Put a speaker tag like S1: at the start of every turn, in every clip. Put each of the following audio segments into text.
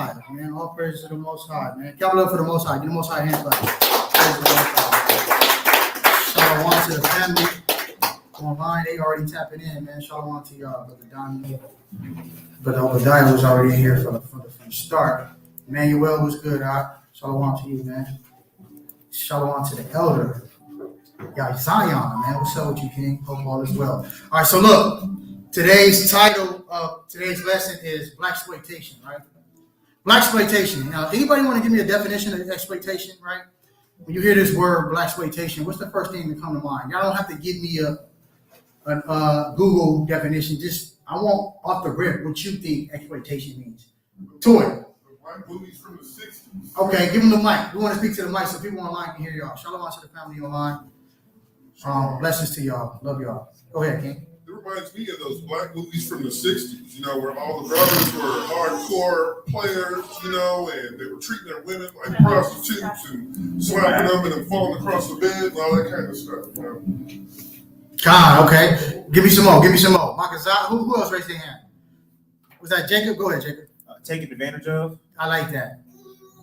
S1: High, man. All praise to the Most High, man. Clap it up for the Most High. Give the Most High a hand clap. Praise the Most High. Shalom to the family online. They already tapping in, man. Shalom to y'all. Brother Donnie. But Obadiah was already here from the start. Emmanuel was good. Shalom to you, man. Shalom to the elder. Yeah, Zion, man. What's up with you, King? Hope all is well. All right, so look. Today's title of today's lesson is Blaxploitation, right? Blaxploitation. Now, anybody want to give me a definition of exploitation, right? When you hear this word Blaxploitation, what's the first thing that come to mind? Y'all don't have to give me a Google definition. Just I want off the rip what you think exploitation means. To it.
S2: White movies from the 60s.
S1: Okay, give them the mic. We want to speak to the mic so people online can hear y'all. Shalom to the family online. Blessings to y'all. Love y'all. Go ahead, King.
S2: It reminds me of those black movies from the 60s, you know, where all the brothers were hardcore players, you know, and they were treating their women like prostitutes and slapping them and then falling across the bed and all that kind of stuff, you know.
S1: God, okay. Give me some more. Makazah, who else raised their hand? Was that Jacob? Go ahead, Jacob.
S3: Taking advantage of.
S1: I like that.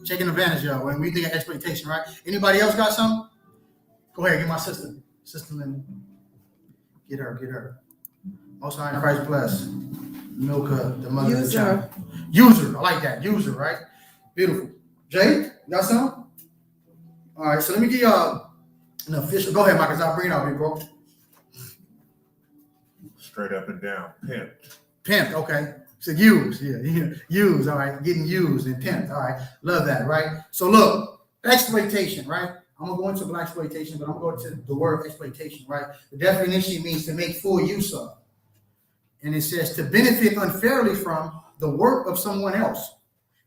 S1: Taking advantage of when we think of exploitation, right? Anybody else got some? Go ahead, get my sister. Sister Lynn. Get her. Most High in Christ bless. Milka, the mother of the child. User, I like that. User, right? Beautiful. Jay, you got some? All right, so let me give y'all an official. Go ahead, Marcus. I'll bring it out, big bro.
S3: Straight up and down.
S1: Pimped, okay. So use, use, all right. Getting used and pimped, all right. Love that, right? So look, exploitation, right? I'm going to go into Blaxploitation, but I'm going to the word exploitation, right? The definition means to make full use of. And it says to benefit unfairly from the work of someone else,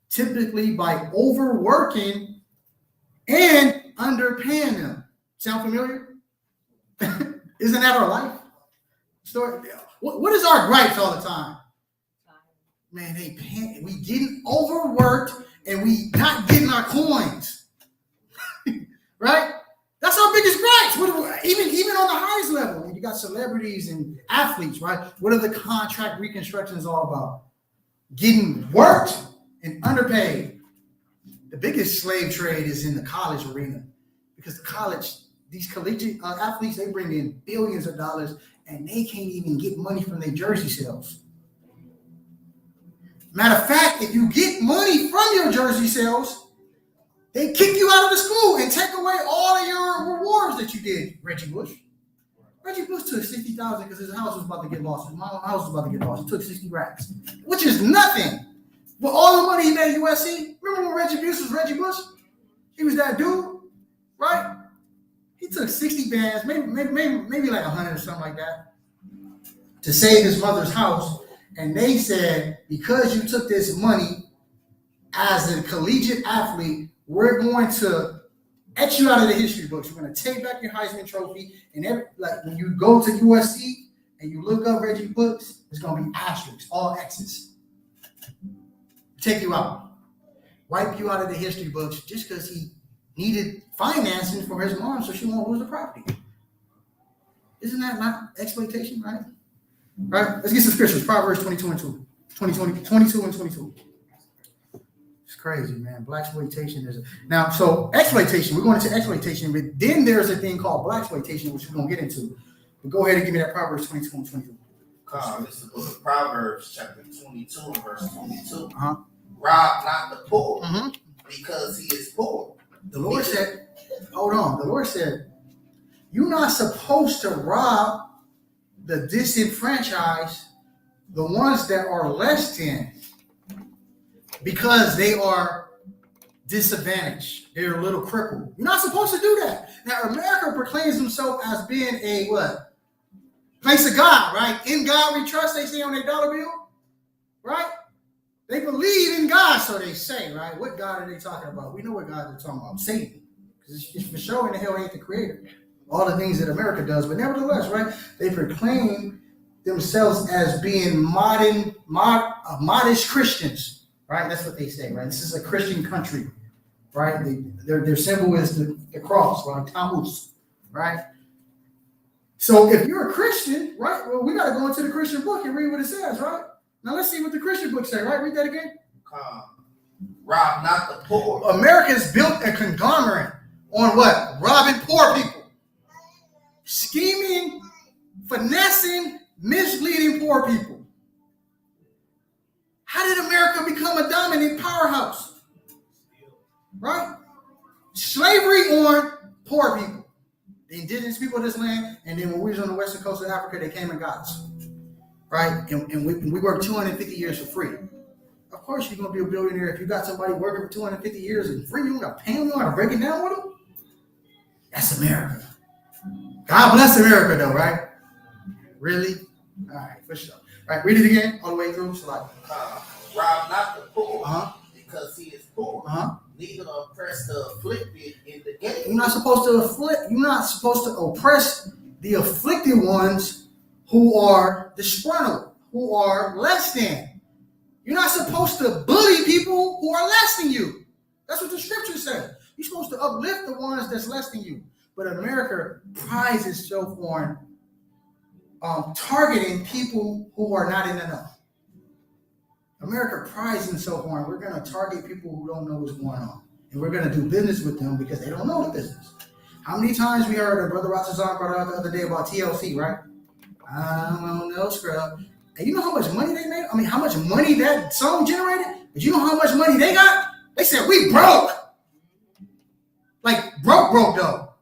S1: typically by overworking and underpaying them. Sound familiar? Isn't that our life? Story. What is our gripes all the time? Man, we getting overworked and we not getting our coins. Right? That's our biggest gripes. Even on the highest level, when you got celebrities and athletes, right? What are the contract reconstructions all about? Getting worked and underpaid. The biggest slave trade is in the college arena because these collegiate athletes, they bring in billions of dollars and they can't even get money from their jersey sales. Matter of fact, if you get money from your jersey sales, they kick you out of the school and take away all of your rewards that you did, Reggie Bush. Reggie Bush took $60,000 because his house was about to get lost. My house was about to get lost. He took 60 racks, which is nothing. With all the money he made at USC, remember when Reggie Bush was Reggie Bush? He was that dude, right? He took 60 bands, maybe like 100 or something like that, to save his mother's house. And they said, because you took this money as a collegiate athlete, we're going to etch you out of the history books. We're going to take back your Heisman Trophy. And when you go to USC and you look up Reggie Bush, it's going to be asterisks, all X's. Take you out. Wipe you out of the history books just because he needed financing for his mom so she won't lose the property. Isn't that not exploitation, right? Right? Let's get some scriptures. Proverbs 22 and 22. It's crazy, man. Blaxploitation is now. So exploitation. We're going into exploitation, but then there's a thing called Blaxploitation, which we're going to get into. But go ahead and give me that Proverbs 22 and 22.
S4: This is the book of Proverbs, chapter 22, and verse 22.
S1: Uh-huh.
S4: Rob not the poor, because he is poor.
S1: The Lord said, hold on. The Lord said, you're not supposed to rob the disenfranchised, the ones that are less than, because they are disadvantaged. They're a little crippled. You're not supposed to do that. Now, America proclaims himself as being a what? Place of God, right? In God we trust, they say on their dollar bill, right? They believe in God, so they say, right? What God are they talking about? We know what God they're talking about. Satan. Because it's for sure in the hell ain't the creator. All the things that America does, but nevertheless, right? They proclaim themselves as being modest Christians, right? That's what they say, right? This is a Christian country, right? Their symbol is the cross, right? Tammuz, right? So if you're a Christian, right? Well, we got to go into the Christian book and read what it says, right? Now let's see what the Christian book say, right? Read that again.
S4: Rob not the poor.
S1: America's built a conglomerate on what? Robbing poor people. Scheming, finessing, misleading poor people. How did America become a dominant powerhouse? Right? Slavery on poor people. The indigenous people of this land, and then when we was on the western coast of Africa, they came and got us. Right? And we worked 250 years for free. Of course you're going to be a billionaire if you got somebody working for 250 years and free. You got to pay them, you got to break it down with them. That's America. God bless America, though, right? Really? All right, for sure. All right, read it again, all the way through. So like,
S4: Rob not the poor,
S1: because
S4: he is poor. Neither oppress the afflicted in the gate.
S1: You're not supposed to afflict. You're not supposed to oppress the afflicted ones who are disgruntled, who are less than. You're not supposed to bully people who are less than you. That's what the scripture says. You're supposed to uplift the ones that's less than you. But America prides itself on targeting people who are not in enough. America prides itself on we're going to target people who don't know what's going on. And we're going to do business with them because they don't know the business. How many times we heard Brother Rotterdam brought out the other day about TLC, right? I don't know, scrub. And you know how much money they made? I mean, how much money that song generated? But you know how much money they got? They said, we broke. Like, broke though.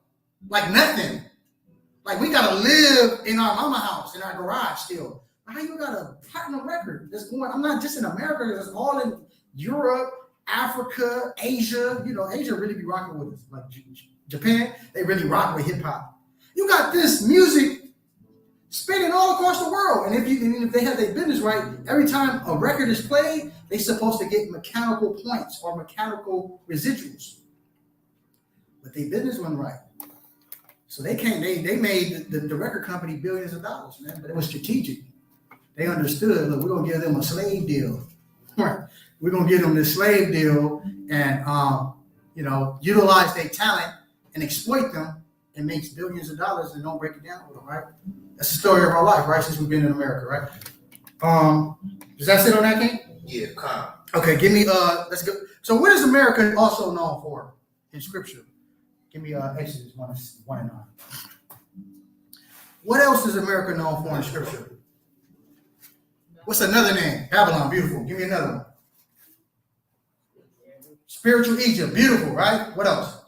S1: Like nothing. Like we got to live in our mama house, in our garage still. How you got a platinum record that's going? I'm not just in America. It's all in Europe, Africa, Asia. You know, Asia really be rocking with us. Like Japan, they really rock with hip hop. You got this music spinning all across the world. And if they have their business right, every time a record is played, they're supposed to get mechanical points or mechanical residuals. But their business went right. So they made the record company billions of dollars, man. But it was strategic. They understood, look, we're going to give them a slave deal. Right. We're going to give them this slave deal and, utilize their talent and exploit them and make billions of dollars and don't break it down with them, right? That's the story of our life, right? Since we've been in America, right? Does that sit on that, King?
S4: Yeah, come.
S1: Okay, give me, let's go. So what is America also known for in Scripture? Give me Exodus 1 and 9. What else is America known for in Scripture? What's another name? Babylon, beautiful. Give me another one. Spiritual Egypt, beautiful, right? What else?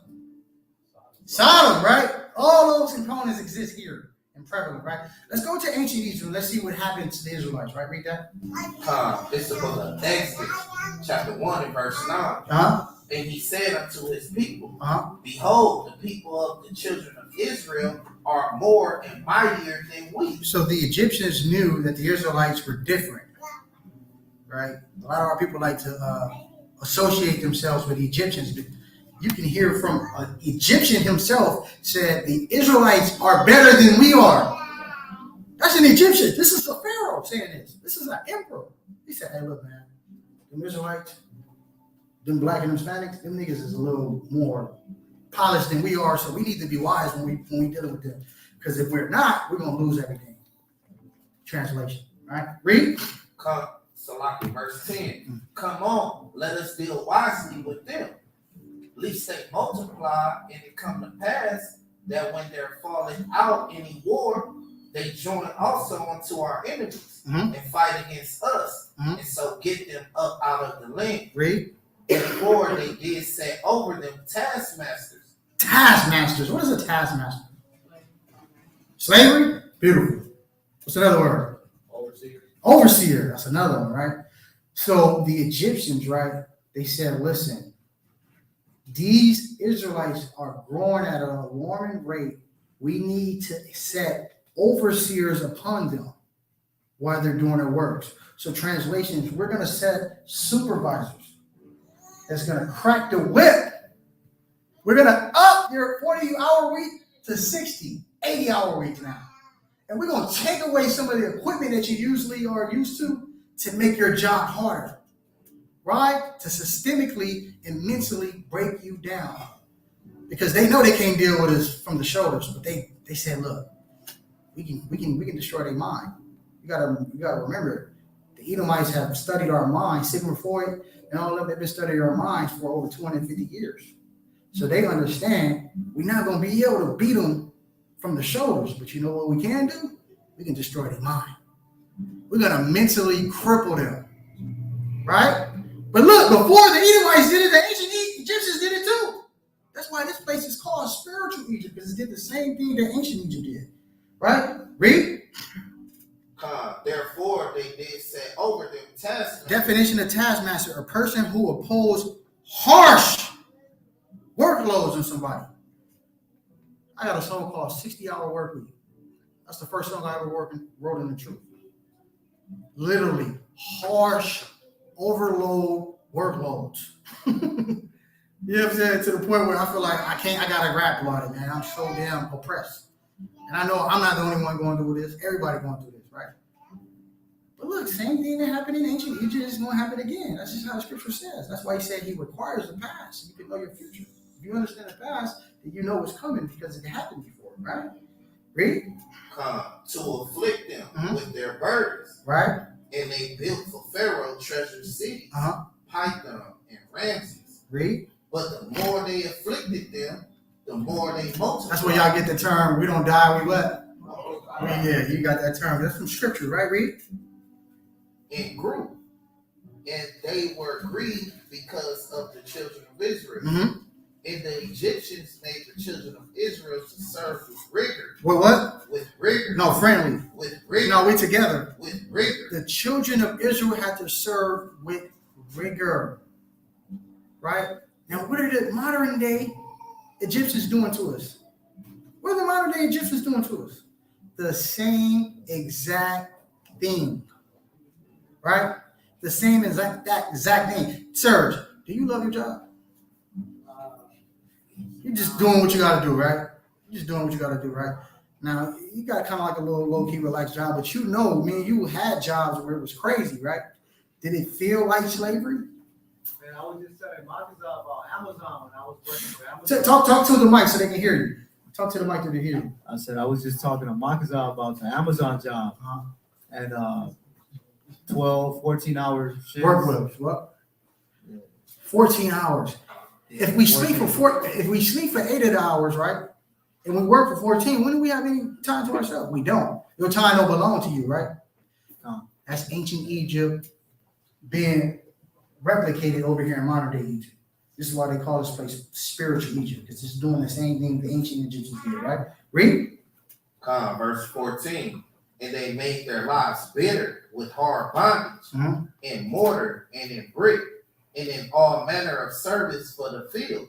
S1: Sodom, right? All those components exist here and prevalent, right? Let's go to ancient Egypt. Let's see what happened to the Israelites, right? Read that.
S4: It's the book of Exodus, chapter 1 and verse 9. And he said unto his people, behold, the people of the children of Israel are more and mightier than we.
S1: So the Egyptians knew that the Israelites were different, right? A lot of our people like to associate themselves with the Egyptians. But you can hear from an Egyptian himself said the Israelites are better than we are. That's an Egyptian. This is a pharaoh saying this. This is an emperor. He said, hey, look, man, them Israelites, them black and Hispanics, them niggas is a little more polished than we are, so we need to be wise when we dealing with them. Because if we're not, we're gonna lose everything. Translation. All right, read.
S4: Come, Salaki, verse 10. Come on, let us deal wisely with them, lest they multiply, and it come to pass that when they're falling out any war, they join also unto our enemies and fight against us, and so get them up out of the land.
S1: Read.
S4: Before they did set over them taskmasters.
S1: Taskmasters. What is a taskmaster? Slavery? Beautiful. What's another word?
S4: Overseer.
S1: Overseer. That's another one, right? So the Egyptians, right, they said, listen, these Israelites are growing at an alarming rate. We need to set overseers upon them while they're doing their works. So translations, we're going to set supervisors that's going to crack the whip. We're going to up your 40-hour week to 60, 80-hour week now. And we're going to take away some of the equipment that you usually are used to make your job harder, right? To systemically and mentally break you down. Because they know they can't deal with us from the shoulders, but they said, look, we can destroy their mind. You gotta remember, the Edomites have studied our mind. Sigmund Freud, and all of them, they've been studying our minds for over 250 years. So they understand we're not going to be able to beat them from the shoulders. But you know what we can do? We can destroy their mind. We're going to mentally cripple them. Right? But look, before the Edomites did it, the ancient Egyptians did it too. That's why this place is called spiritual Egypt, because it did the same thing that ancient Egypt did. Right? Read.
S4: Therefore, they did set over them taskmasters.
S1: Definition of taskmaster: a person who opposes harsh workloads on somebody. I got a song called 60-Hour Work Week. That's the first song I ever wrote in the truth. Literally, harsh overload workloads. You know what I'm saying? To the point where I feel like I gotta rap about it, man. I'm so damn oppressed. And I know I'm not the only one going through this. Everybody going through this, right? But look, same thing that happened in ancient Egypt is going to happen again. That's just how the scripture says. That's why he said he requires the past so you can know your future. If you understand the past, then you know what's coming because it happened before, right? Read.
S4: To afflict them with their burdens.
S1: Right.
S4: And they built for Pharaoh treasure cities, Python and Ramses.
S1: Read.
S4: But the more they afflicted them, the more they multiplied.
S1: That's where y'all get the term, we don't die, we what? Yeah, you got that term. That's from scripture, right? Read.
S4: And grew. And they were grieved because of the children of Israel. And the Egyptians made the children of Israel to serve with rigor.
S1: With what?
S4: With rigor.
S1: No, friendly.
S4: With rigor.
S1: No, we together.
S4: With rigor.
S1: The children of Israel had to serve with rigor. Right? Now, what are the modern day Egyptians doing to us? What are the modern day Egyptians doing to us? The same exact thing. Right? The same exact thing. Serge, do you love your job? You're just doing what you got to do, right? You're just doing what you got to do, right? Now, you got kind of like a little low-key relaxed job, but you know, man, you had jobs where it was crazy, right? Did it feel like slavery?
S5: Man, I was just telling my job about Amazon when I was working for Amazon.
S1: Talk to the mic so they can hear you. Talk to the mic so they can hear you.
S5: I said I was just talking to Makazar about the Amazon job and 12, 14-hour shifts.
S1: Work with what? 14 hours. If we sleep for 8 hours, right? And we work for 14, when do we have any time to ourselves? We don't. Your time don't belong to you, right? That's ancient Egypt being replicated over here in modern day Egypt. This is why they call this place spiritual Egypt, because it's doing the same thing the ancient Egyptians did, right? Read.
S4: Verse 14. And they made their lives bitter with hard bondage, in mortar and in brick, and in all manner of service for the field.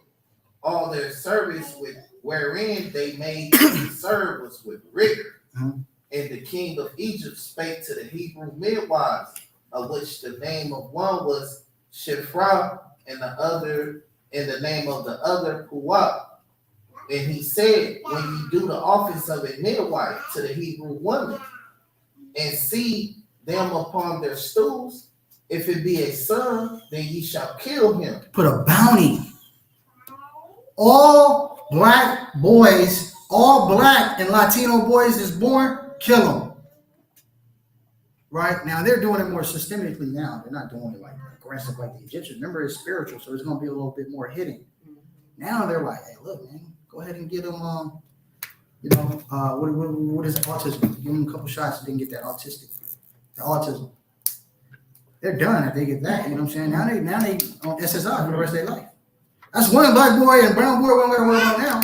S4: All their service with wherein they made to serve was with rigor. And the king of Egypt spake to the Hebrew midwives, of which the name of one was Shiphrah, and the other, and the name of the other Puah. And he said, when you do the office of a midwife to the Hebrew woman, and see them upon their stools, if it be a son, then ye shall kill him.
S1: Put a bounty. All black boys, all black and Latino boys is born, kill them. Right? Now, they're doing it more systemically now. They're not doing it like aggressive like the Egyptians. Remember, it's spiritual, so it's going to be a little bit more hitting. Now they're like, hey, look, man, go ahead and get them, what is autism? Give them a couple shots and then get that the autism. They're done if they get that, you know what I'm saying? Now they on SSI for the rest of their life. That's one black boy and brown boy we're going to worry about now.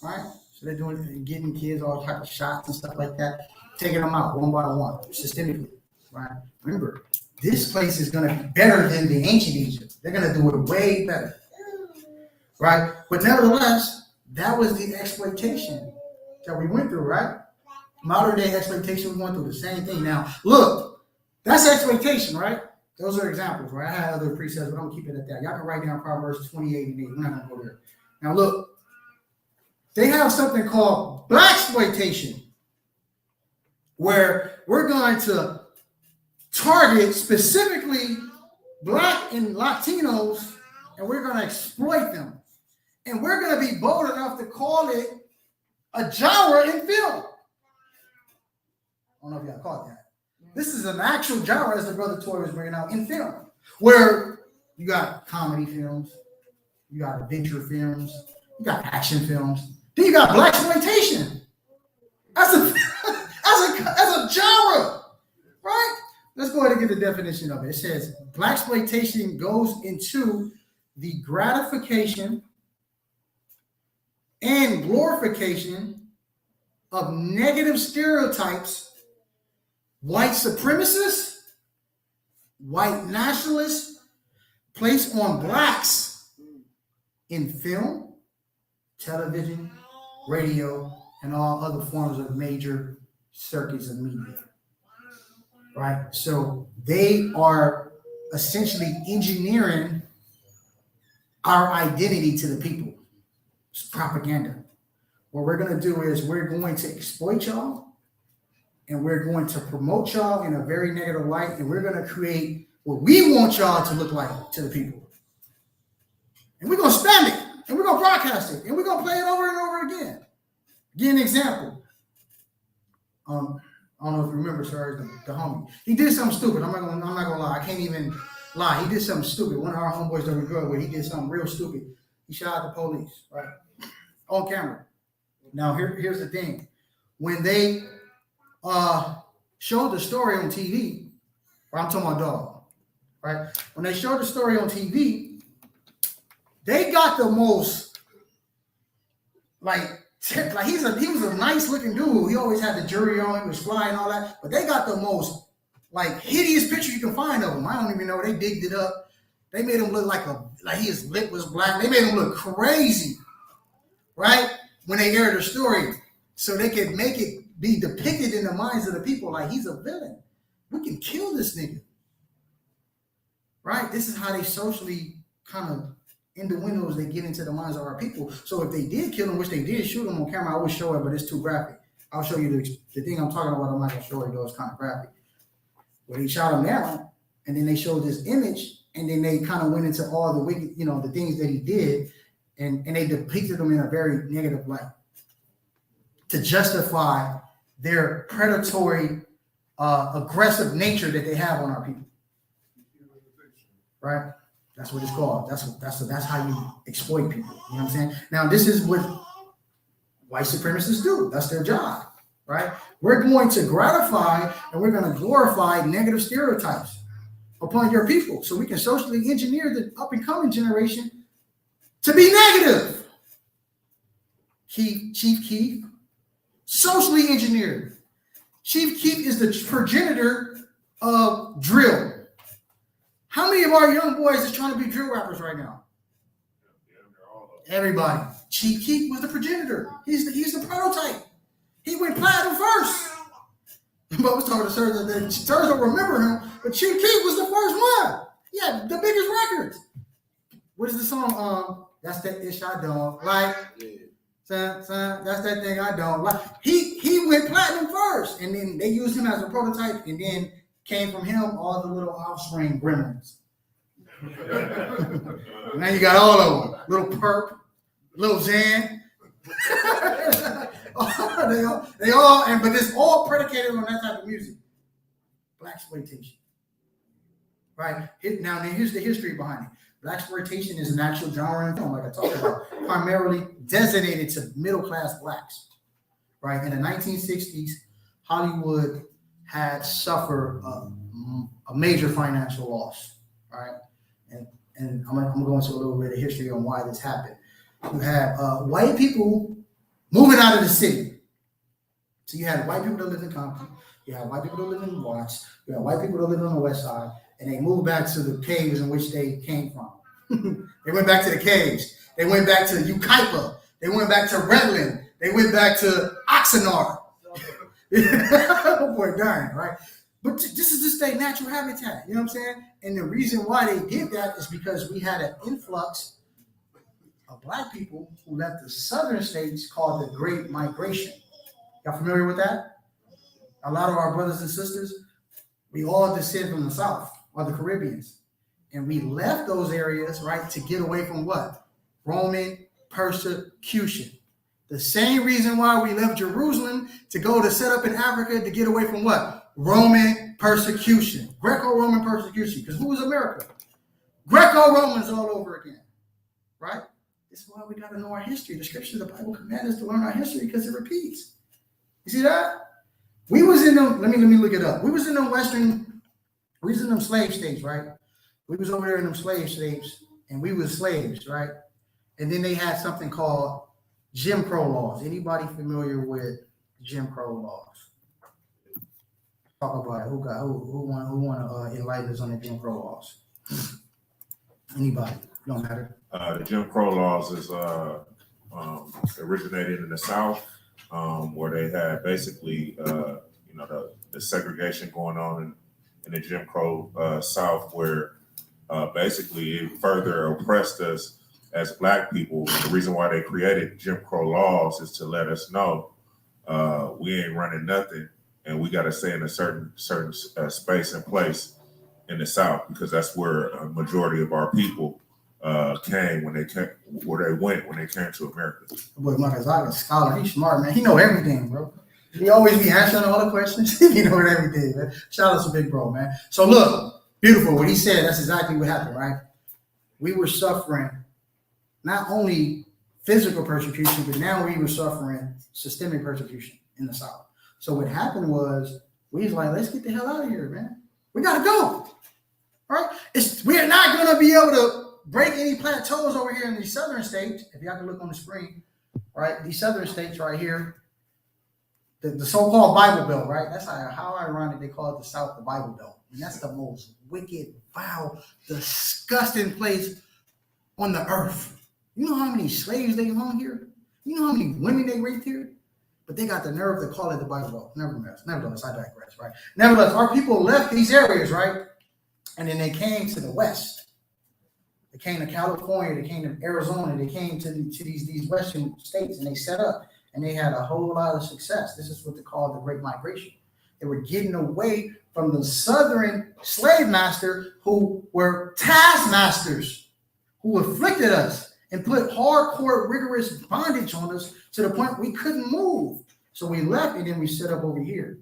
S1: Right? So they're doing getting kids all type of shots and stuff like that, taking them out one by one, systemically. Right? Remember, this place is going to be better than the ancient Egypt. They're going to do it way better. Right? But nevertheless, that was the exploitation that we went through, right? Modern day exploitation, we went through the same thing. Now, look, that's exploitation, right? Those are examples, right? I had other precepts, but I'm going to keep it at that. Y'all can write down Proverbs 28 and 8. We're not going to go there. Now, look, they have something called Blaxploitation, where we're going to target specifically Black and Latinos, and we're going to exploit them. And we're going to be bold enough to call it a genre in film. I don't know if y'all caught that. This is an actual genre, as the brother Toy was bringing out, in film. where you got comedy films, you got adventure films, you got action films, then you got Blaxploitation as a genre, right? Let's go ahead and get the definition of it. It says Blaxploitation goes into the gratification and glorification of negative stereotypes, white supremacists, white nationalists place on blacks in film, television, radio, and all other forms of major circuits of media. Right? So they are essentially engineering our identity to the people. It's propaganda. What we're going to do is we're going to exploit y'all, and we're going to promote y'all in a very negative light, and we're going to create what we want y'all to look like to the people. And we're going to spam it, and we're going to broadcast it, and we're going to play it over and over again. Give an example. I don't know if you remember, sir, the homie. He did something stupid. I'm not gonna lie. I can't even lie. He did something stupid. One of our homeboys that we grew up with, he did something real stupid. He shot at the police, right? On camera. Now, here's the thing. When they showed the story on TV, or I'm talking about dog, right? When they showed the story on TV, they got the most, he was a nice looking dude. He always had the jury on, he was fly and all that. But they got the most hideous picture you can find of him. I don't even know. They digged it up. They made him look like his lip was black. They made him look crazy, right? When they aired the story, so they could make it be depicted in the minds of the people like he's a villain. We can kill this nigga, right? This is how they socially kind of in the windows they get into the minds of our people. So if they did kill him, which they did shoot him on camera, I would show it, but it's too graphic. I'll show you the thing I'm talking about. I'm not gonna show it though; it's kind of graphic. Where he shot him down, and then they showed this image, and then they kind of went into all the wicked, the things that he did, and they depicted him in a very negative light to justify their predatory, aggressive nature that they have on our people. Right? That's what it's called. That's how you exploit people. You know what I'm saying? Now, this is what white supremacists do. That's their job, right? We're going to gratify and we're going to glorify negative stereotypes upon your people so we can socially engineer the up-and-coming generation to be negative. Chief Keef, socially engineered. Chief Keef is the progenitor of drill. How many of our young boys is trying to be drill rappers right now? Everybody. Chief Keef was the progenitor. He's the prototype. He went platinum first. But I was talking to Sirs that Sirs don't remember him, but Chief Keef was the first one. Yeah, the biggest records. What is the song? That's that ish I don't like. Son, that's that thing I don't like. He went platinum first, and then they used him as a prototype, and then came from him all the little offspring gremlins. Now you got all of them. Little Perp, Little Xan. they all, but it's all predicated on that type of music. Blaxploitation. Right? Now here's the history behind it. Blaxploitation is an actual genre in film, like I talked about, primarily designated to middle-class blacks. Right? In the 1960s, Hollywood had suffered a major financial loss, right? And I'm gonna go into a little bit of history on why this happened. You had white people moving out of the city. So you had white people that lived in Compton, you had white people that lived in Watts, you had white people that lived on the west side, and they moved back to the caves in which they came from. They went back to the caves. They went back to Ukaipa. They went back to Redland. They went back to Oxnard. Boy, dying, right? But this is just their natural habitat. You know what I'm saying? And the reason why they did that is because we had an influx of black people who left the southern states called the Great Migration. Y'all familiar with that? A lot of our brothers and sisters, we all descend from the South or the Caribbeans. And we left those areas, right, to get away from what? Roman persecution. The same reason why we left Jerusalem to go to set up in Africa to get away from what? Roman persecution, Greco-Roman persecution. Because who was America? Greco-Romans all over again, right? This is why we got to know our history. The scripture, the Bible commands us to learn our history because it repeats. You see that? We was in them, let me look it up. We was in them slave states, right? We was over there in them slave states, and we was slaves, right? And then they had something called Jim Crow laws. Anybody familiar with Jim Crow laws? Talk about it. Who want to enlighten us on the Jim Crow laws? Anybody? Don't matter.
S3: The Jim Crow laws is originated in the South, where they had basically, the segregation going on in the Jim Crow South, where basically it further oppressed us as Black people. The reason why they created Jim Crow laws is to let us know we ain't running nothing, and we got to stay in a certain space and place in the South, because that's where a majority of our people came when they went when they came to America.
S1: Boy, Marcus, I'm a scholar. He's smart, man. He know everything, bro. He always be answering all the questions. He know everything, man. Shout out to Big Bro, man. So look, beautiful. What he said, that's exactly what happened, right? We were suffering not only physical persecution, but now we were suffering systemic persecution in the South. So what happened was, we was like, let's get the hell out of here, man. We gotta go. All right? We're not gonna be able to break any plateaus over here in these southern states. If y'all can look on the screen, right? These southern states right here, the so-called Bible Belt, right? That's how ironic they call it the South, the Bible Belt. And that's the most wicked, vile, disgusting place on the earth. You know how many slaves they hung here? You know how many women they raped here? But they got the nerve to call it the Bible Belt. Nevertheless, I digress, right? Nevertheless, our people left these areas, right? And then they came to the West. They came to California, they came to Arizona, they came to these Western states, and they set up, and they had a whole lot of success. This is what they call the Great Migration. They were getting away from the Southern slave master who were taskmasters, who afflicted us and put hardcore, rigorous bondage on us to the point we couldn't move. So we left, and then we set up over here.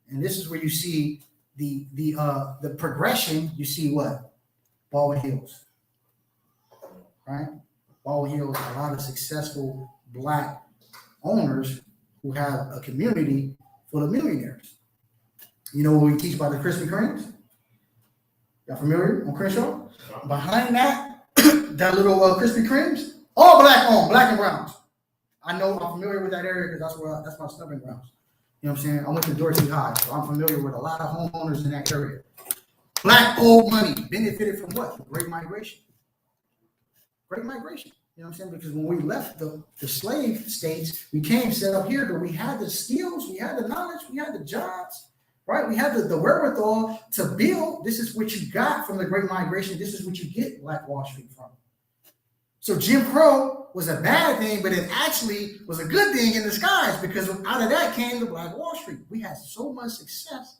S1: And this is where you see the progression. You see what? Baldwin Hills. Right? Baldwin Hills, a lot of successful Black owners who have a community full of millionaires. You know what we teach about the Krispy Kremes? Y'all familiar on Crenshaw? Behind that, that little Krispy Kremes, all Black owned, Black and Browns. I know I'm familiar with that area because that's my stomping grounds. You know what I'm saying? I went to Dorsey High, so I'm familiar with a lot of homeowners in that area. Black old money benefited from what? The Great Migration. Great Migration. You know what I'm saying? Because when we left the slave states, we came set up here, but we had the skills, we had the knowledge, we had the jobs, right? We had the wherewithal to build. This is what you got from the Great Migration. This is what you get Black Wall Street from. So Jim Crow was a bad thing, but it actually was a good thing in disguise, because out of that came the Black Wall Street. We had so much success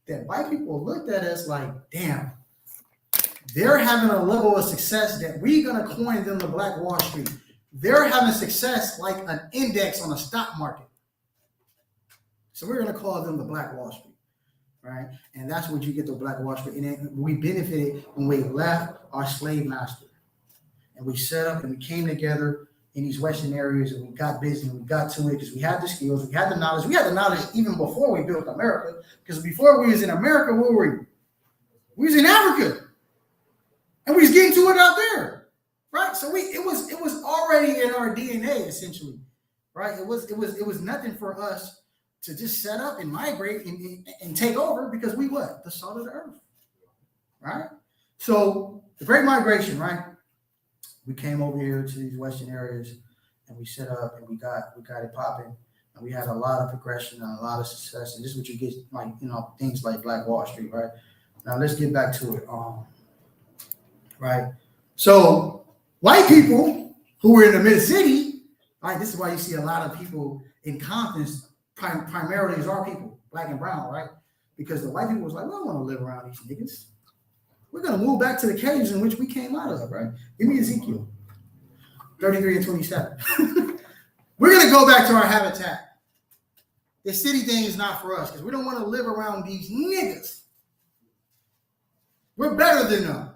S1: that white people looked at us like, damn, they're having a level of success that we're going to coin them the Black Wall Street. They're having success like an index on a stock market. So we're going to call them the Black Wall Street, right? And that's what you get the Black Wall Street. And then we benefited when we left our slave master. And we set up and we came together in these Western areas, and we got busy and we got to it because we had the skills, we had the knowledge. We had the knowledge even before we built America, because before we was in America, where were we? We was in Africa. And we was getting to it out there, right? So it was already in our DNA, essentially, right? It was nothing for us to just set up and migrate and take over, because we what? The salt of the earth, right? So the Great Migration, right? We came over here to these Western areas, and we set up, and we got it popping, and we had a lot of progression and a lot of success. And this is what you get, like, things like Black Wall Street, right? Now let's get back to it. Right. So white people who were in the mid city, right? This is why you see a lot of people in Compton, primarily is our people, Black and brown, right? Because the white people was like, we don't want to live around these niggas. We're going to move back to the caves in which we came out of, right? Give me Ezekiel 33 and 27. We're going to go back to our habitat. the city thing is not for us because we don't want to live around these niggas. We're better than them.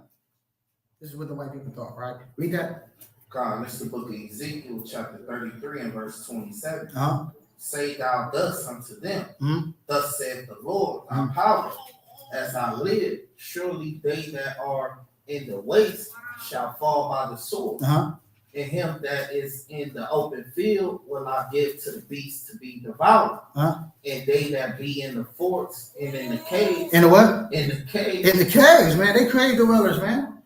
S1: This is what the white people thought, right? Read that.
S4: God, this is the book of Ezekiel, chapter 33 and verse 27.
S1: Uh-huh.
S4: Say thou thus unto them,
S1: Mhm.
S4: Thus saith the Lord, thy power, as I live, surely they that are in the waste shall fall by the sword.
S1: Uh-huh.
S4: And him that is in the open field will I give to the beasts to be devoured.
S1: Uh-huh.
S4: And they that be in the forts and in the caves.
S1: In the what?
S4: In the caves.
S1: In the caves, man. They cave dwellers, man.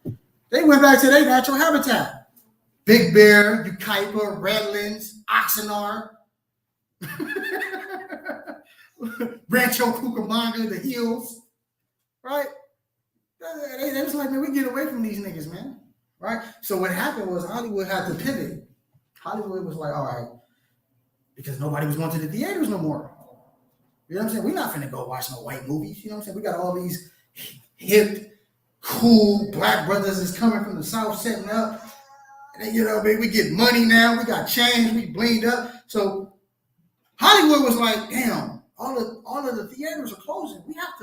S1: They went back to their natural habitat. Big Bear, Ukaipa, Redlands, Oxnard, Rancho Cucamonga, the hills, right? They was like, man, we get away from these niggas, man, right? So what happened was Hollywood had to pivot. Hollywood was like, all right, because nobody was going to the theaters no more. You know what I'm saying? We're not finna go watch no white movies. You know what I'm saying? We got all these hip, cool black brothers that's coming from the South setting up. And, you know, we get money now. We got change. We blinged up. So Hollywood was like, damn, all of the theaters are closing. We have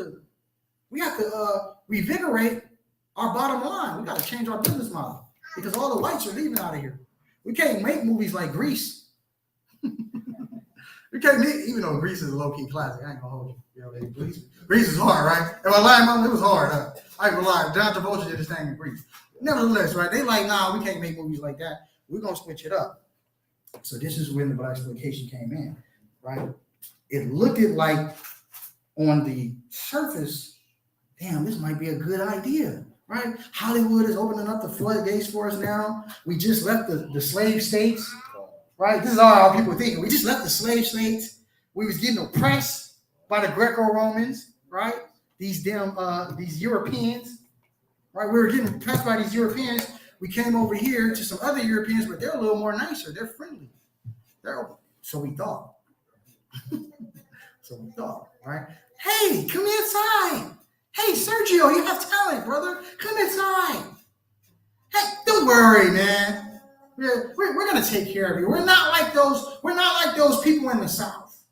S1: to revigorate our bottom line. We got to change our business model because all the whites are leaving out of here. We can't make movies like Grease. We can't make, even though Grease is a low-key classic. I ain't gonna hold you. You know, Grease is hard, right? Am I lying, Mom? It was hard. I ain't gonna lie. John Travolta did his thing in Grease. Nevertheless, right? They like, nah, we can't make movies like that. We're gonna switch it up. So this is when the Blaxploitation came in, right? It looked like on the surface, damn, this might be a good idea, right? Hollywood is opening up the floodgates for us now. We just left the slave states, right? This is all our people thinking. We just left the slave states. We was getting oppressed by the Greco-Romans, right? These Europeans, right? We were getting oppressed by these Europeans. We came over here to some other Europeans, but they're a little more nicer. They're friendly. So we thought. Right? Hey, come inside. Hey, Sergio, you have talent, brother. Come inside. Hey, don't worry, man. We're gonna take care of you. We're not like those people in the South.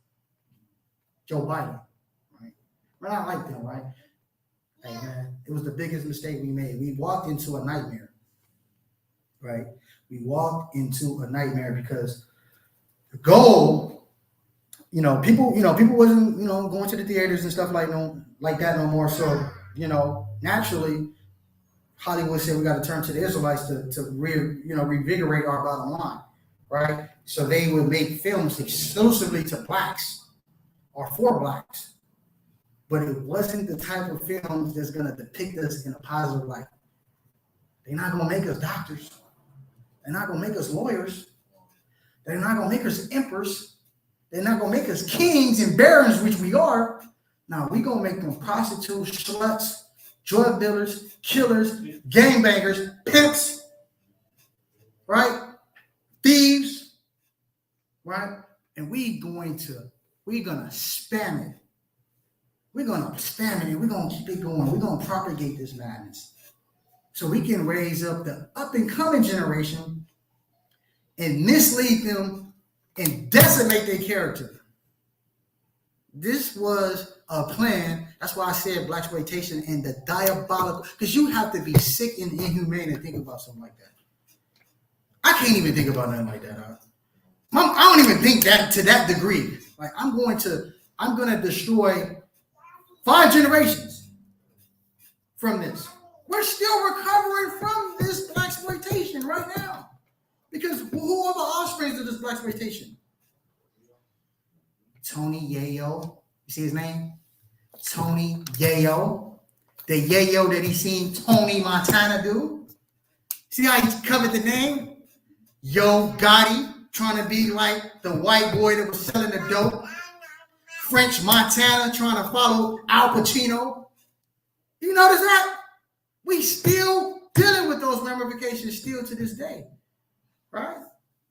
S1: Joe Biden, right? We're not like them, right? Hey, man, it was the biggest mistake we made. We walked into a nightmare, right? We walked into a nightmare because the goal, people wasn't, going to the theaters and stuff like that no more. So, naturally, Hollywood said we got to turn to the Israelites to revigorate our bottom line, right? So they would make films exclusively to blacks or for blacks, but it wasn't the type of films that's going to depict us in a positive light. They're not going to make us doctors. They're not going to make us lawyers. They're not going to make us emperors. They're not going to make us kings and barons, which we are. Now, we're going to make them prostitutes, sluts, drug dealers, killers, gangbangers, pimps, right? Thieves, right? And we're going to spam it. We're going to spam it and we're going to keep it going. We're going to propagate this madness so we can raise up the up-and-coming generation and mislead them and decimate their character. This was a plan. That's why I said Blaxploitation and the diabolical, because you have to be sick and inhumane to think about something like that. I can't even think about nothing like that. I don't even think that to that degree. Like I'm going to destroy 5 generations from this. We're still recovering from this Blaxploitation right now. Because who are the offspring of this Blaxploitation? Tony Yayo. You see his name? Tony Yayo. The Yayo that he seen Tony Montana do. See how he covered the name? Yo Gotti, trying to be like the white boy that was selling the dope. French Montana trying to follow Al Pacino. You notice that? We still dealing with those ramifications still to this day. Right?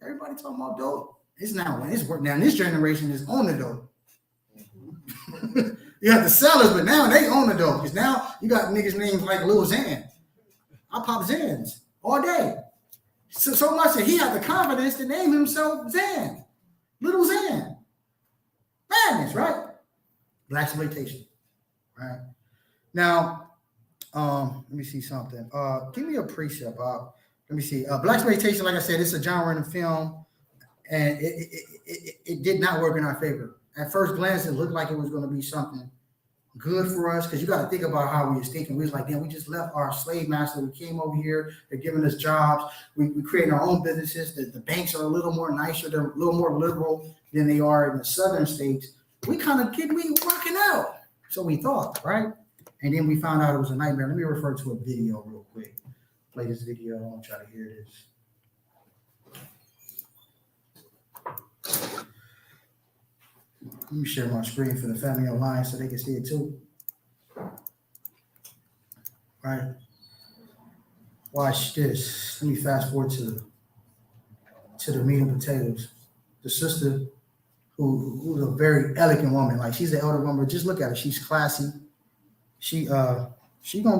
S1: Everybody talking about dope. It's now when it's work now. This generation is on the dope. You have the sellers, but now they own the dope. Because now you got niggas names like Lil Xan. I pop Xans all day. So much that he had the confidence to name himself Xan. Little Xan. Man, madness, right? Blaxploitation, right? Now, let me see something. Give me a precept, Bob. Let me see. Blaxploitation, like I said, it's a genre in the film, and it did not work in our favor. At first glance, it looked like it was going to be something good for us, because you got to think about how we was thinking. We was like, damn, we just left our slave master. We came over here. They're giving us jobs. We creating our own businesses. The banks are a little more nicer. They're a little more liberal than they are in the southern states. We kind of rocking out. So we thought, right? And then we found out it was a nightmare. Let me refer to a video real quick. Play this video. I want y'all to hear this. Let me share my screen for the family online so they can see it too. Right. Watch this. Let me fast forward to the meat and potatoes. The sister who's a very elegant woman. Like, she's an elder woman. Just look at her. She's classy. She gonna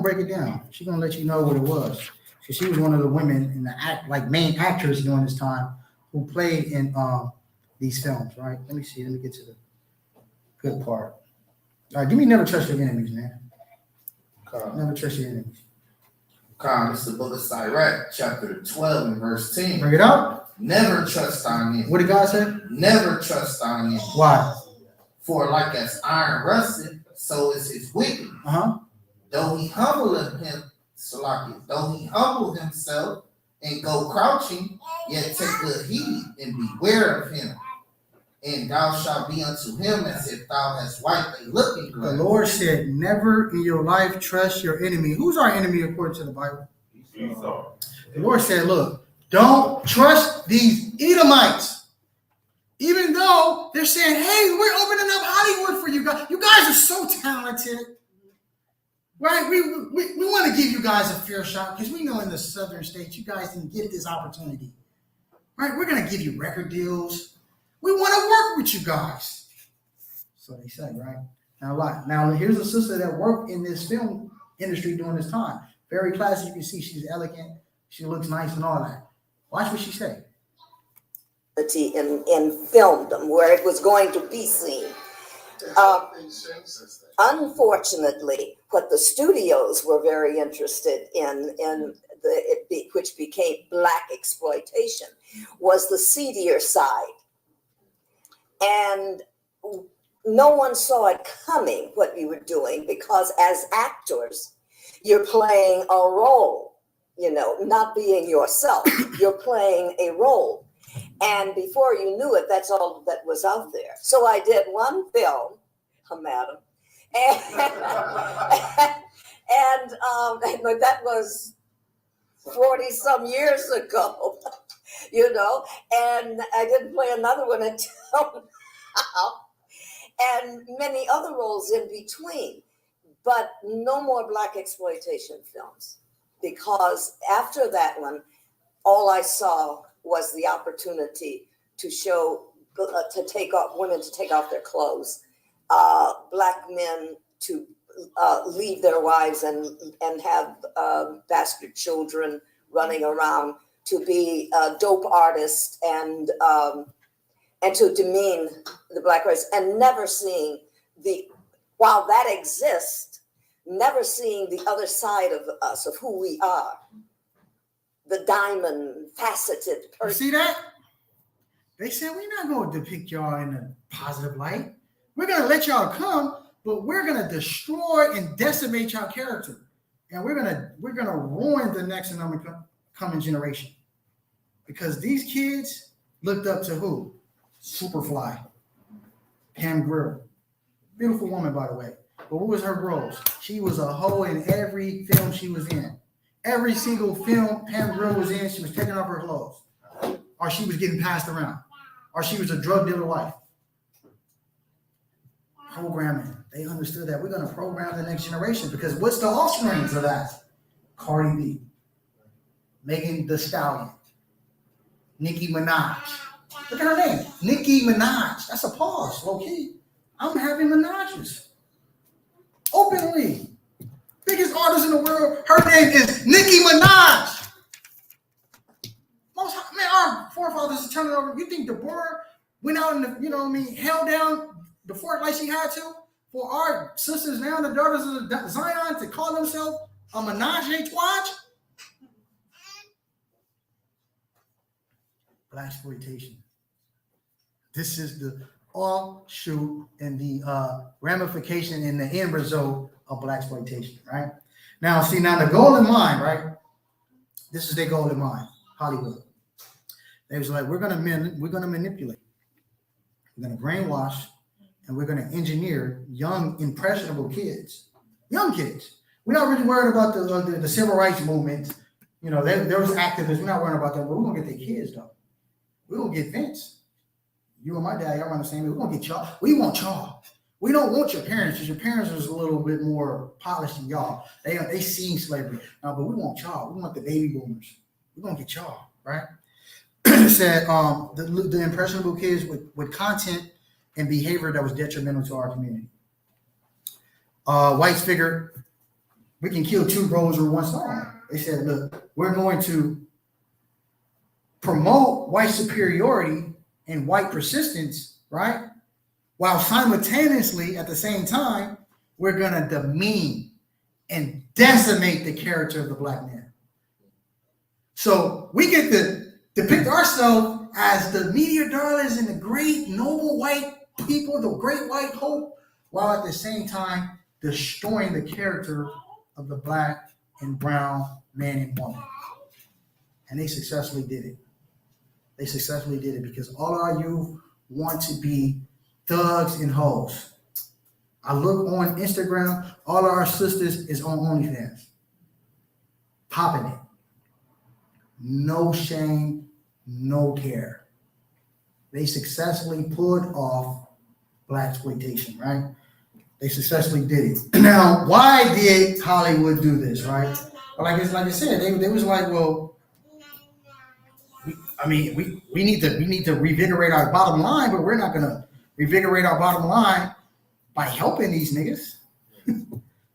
S1: break it down. She gonna let you know what it was. So she was one of the women in the main actors during this time who played in these films, right? Let me see. Let me get to the good part. All right, give me never trust your enemies, man. Never trust your enemies.
S4: It's the book of Sirach, chapter 12 and verse 10.
S1: Bring it up.
S4: Never trust thine enemy.
S1: What did God say?
S4: Never trust thine enemy.
S1: Why?
S4: For like as iron rusted, so is his wickedness. Though he humble himself and go crouching, yet take good heed and beware of him. And thou shalt be unto him as if thou hast wiped a looking glass.
S1: The Lord said, never in your life trust your enemy. Who's our enemy according to the Bible?
S3: Esau.
S1: The Lord said, look, don't trust these Edomites. Even though they're saying, hey, we're opening up Hollywood for you guys. You guys are so talented. Right? We want to give you guys a fair shot because we know in the southern states you guys didn't get this opportunity. Right? We're going to give you record deals. We want to work with you guys. So they say, right? Now here's a sister that worked in this film industry during this time. Very classy. You can see she's elegant. She looks nice and all that. Watch what she said.
S6: In filmdom where it was going to be seen. Unfortunately, what the studios were very interested in which became black exploitation, was the seedier side. And no one saw it coming, what you were doing, because as actors, you're playing a role, not being yourself. You're playing a role. And before you knew it, that's all that was out there. So I did one film, madam, and that was 40 some years ago, and I didn't play another one until now, and many other roles in between, but no more black exploitation films, because after that one, all I saw was the opportunity to show, to take off, women to take off their clothes, black men to leave their wives and have bastard children running around, to be dope artists and to demean the black race, and never seeing while that exists, never seeing the other side of us, of who we are. The diamond faceted person.
S1: You see that? They said, we're not going to depict y'all in a positive light. We're going to let y'all come, but we're going to destroy and decimate y'all character. And we're going to ruin the next and coming generation. Because these kids looked up to who? Superfly. Pam Grier. Beautiful woman, by the way. But what was her roles? She was a hoe in every film she was in. Every single film Pam Grier was in, she was taking off her clothes. Or she was getting passed around. Or she was a drug dealer wife. Programming. They understood that we're going to program the next generation, because what's the offspring of that? Cardi B, Megan Thee Stallion, Nicki Minaj. Look at her name, Nicki Minaj. That's a pause, low key. I'm having Minajes openly. Biggest artist in the world. Her name is Nicki Minaj. Our forefathers is turning over. You think Deborah went out and held down before like she had to, for our sisters now, the daughters of Zion, to call themselves a menage a trois? Blaxploitation. This is the offshoot and the ramification and the end result of blaxploitation, right? Now, see, now the goal in mind, right? This is their goal in mind, Hollywood. They was like, we're gonna manipulate, we're gonna brainwash, and we're gonna engineer young, impressionable kids, young kids. We're not really worried about the civil rights movement. You know, there was activists. We're not worried about that, but we're gonna get their kids though. We're gonna get Vince. You and my dad, y'all around the same age. We're gonna get y'all. We want y'all. We don't want your parents, because your parents is a little bit more polished than y'all. They seen slavery. But we want y'all. We want the baby boomers. We're gonna get y'all, right? Said the impressionable kids with content and behavior that was detrimental to our community. Whites figured we can kill two crows with one stone. They said, look, we're going to promote white superiority and white persistence, right? While simultaneously, at the same time, we're going to demean and decimate the character of the black man. So we get to depict ourselves as the meteor darlings and the great noble white people, the great white hope, while at the same time destroying the character of the black and brown man and woman. And they successfully did it. They successfully did it because all our youth want to be thugs and hoes. I look on Instagram, all of our sisters is on OnlyFans. Popping it. No shame, no care. They successfully pulled off blaxploitation, right? They successfully did it. Now, why did Hollywood do this, right? Well, like I said, they was like, well, we need to revigorate our bottom line, but we're not gonna revigorate our bottom line by helping these niggas.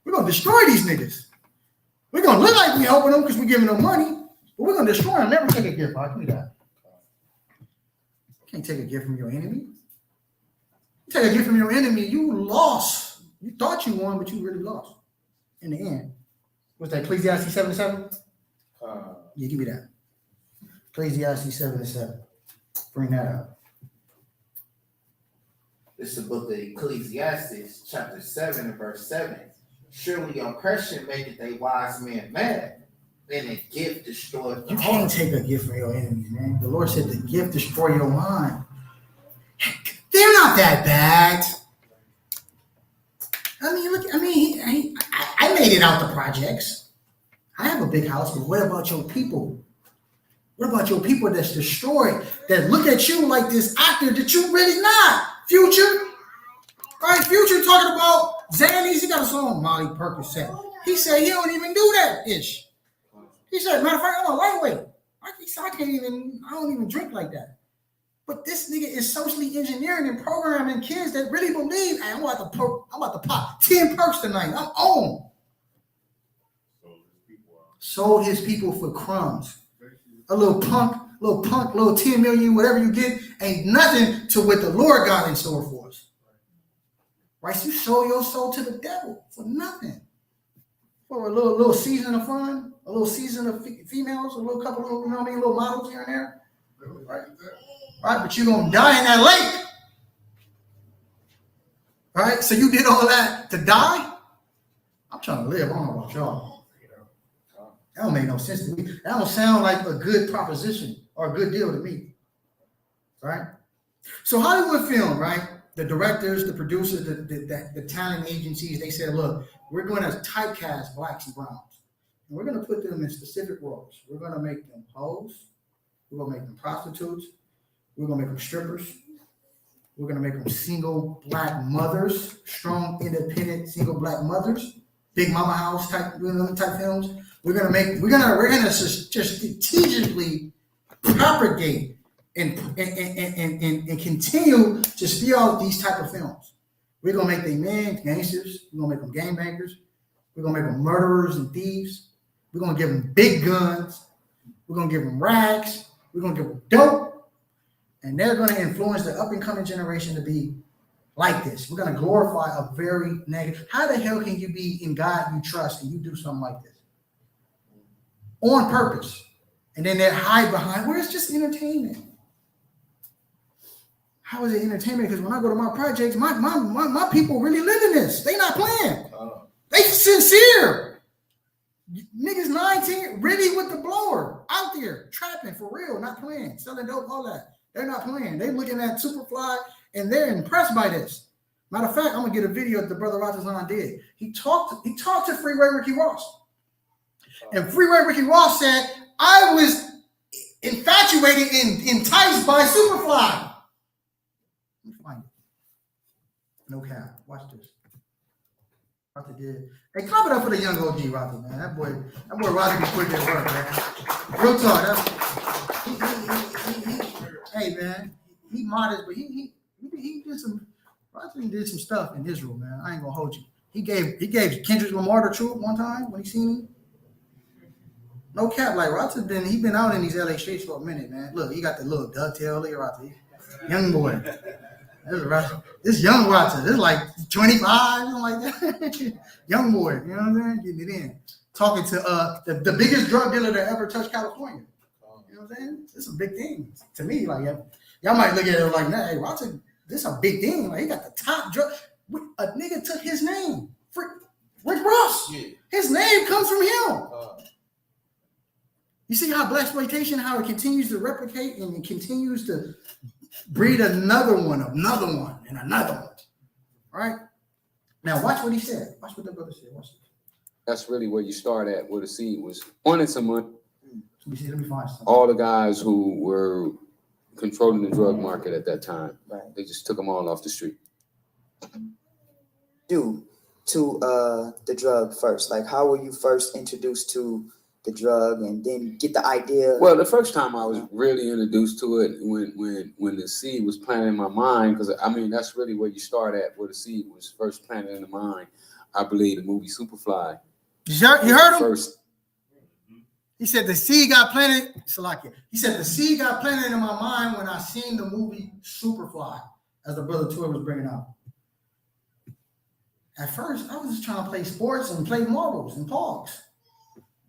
S1: We're gonna destroy these niggas. We're gonna look like we're helping them because we're giving them money, but we're gonna destroy them. Never take a gift. Give me that. You can't take a gift from your enemy. You take a gift from your enemy, you lost. You thought you won, but you really lost in the end. What's that? Ecclesiastes 7:7? Yeah, give me that. Ecclesiastes 7:7. Bring that up.
S4: This is the book of Ecclesiastes, chapter 7 and verse 7. Surely oppression maketh a wise man mad, and a gift destroyeth the
S1: You
S4: heart.
S1: can't take a gift from your enemies, man. The Lord said the gift destroy your mind. They're not that bad. I mean, look, I made it out the projects. I have a big house, but what about your people? What about your people that's destroyed, that look at you like this actor that you really not? Future, right? Future talking about Xannies. He got a song, Molly Percocet. He said he don't even do that ish. He said, matter of fact, I'm a lightweight. I don't even drink like that. But this nigga is socially engineering and programming kids that really believe, hey, I'm about to pop 10 perks tonight. I'm on. Sold his people for crumbs. A little punk, little 10 million, whatever you get, ain't nothing to what the Lord got in store for us. Right? So you sold your soul to the devil for nothing. For a little season of fun, a little season of females, a little couple of, you know what I mean, little models here and there. Right? Right? But you're going to die in that lake. Right? So you did all that to die? I'm trying to live. I don't know about y'all. That don't make no sense to me. That don't sound like a good proposition or a good deal to me. Right? So Hollywood film, right? The directors, the producers, the talent agencies, they said, look, we're going to typecast blacks and browns. And we're going to put them in specific roles. We're going to make them hoes. We're going to make them prostitutes. We're going to make them strippers. We're going to make them single black mothers, strong, independent, single black mothers, big mama house type films. We're gonna just strategically propagate and continue to spew out these type of films. We're gonna make the men gangsters. We're gonna make them gangbangers. We're gonna make them murderers and thieves. We're gonna give them big guns. We're gonna give them rags. We're gonna give them dope, and they're gonna influence the up and coming generation to be like this. We're gonna glorify a very negative. How the hell can you be in God you trust and you do something like this on purpose? And then they hide behind where it's just entertainment. How is it entertainment? Because when I go to my projects, my people really live in this. They not playing. They sincere. Niggas 19 really with the blower out there trapping for real, not playing, selling dope, all that. They're not playing. They looking at Superfly and they're impressed by this. Matter of fact, I'm gonna get a video that the brother Rogers did. He talked to Freeway Ricky Ross, and Freeway Ricky Ross said, "I was infatuated and enticed by Superfly." Let me find it. No cap. Watch this. Rother did. Hey, clap it up for the young OG Rother, man. That boy Rother can put that work, man. Real talk. Hey, man, he modest, but he did some. Rother did some stuff in Israel, man. I ain't gonna hold you. He gave Kendrick Lamar the truth one time when he seen him. No cap, like Rother been out in these LA streets for a minute, man. Look, he got the little dovetail. Look at Rother, young boy. This young Rother, this is like 25, something like that. Young boy, you know what I'm saying? Getting it in. Talking to the biggest drug dealer that ever touched California. You know what I'm saying? It's a big thing to me. Like y'all might look at it like, nah, hey, Rother, this is a big thing. Like he got the top drug. A nigga took his name. Rick Ross. Yeah. His name comes from him. You see how Blaxploitation, how it continues to replicate and it continues to breed another one, and another one. Right? Now watch what he said. Watch what the brother said. Watch it.
S7: That's really where you start at, where the seed was wanting someone.
S1: Let me find something.
S7: All the guys who were controlling the drug market at that time,
S8: Right.
S7: they just took them all off the street.
S8: To the drug first? Like, how were you first introduced to the drug and then get the idea?
S7: Well, the first time I was really introduced to it when the seed was planted in my mind, because I mean that's really where you start at, where the seed was first planted in the mind. I believe the movie Superfly.
S1: You heard him?
S7: First.
S1: He said the seed got planted. Salakia. He said the seed got planted in my mind when I seen the movie Superfly, as the brother Toy was bringing up. At first, I was just trying to play sports and play marbles and pogs.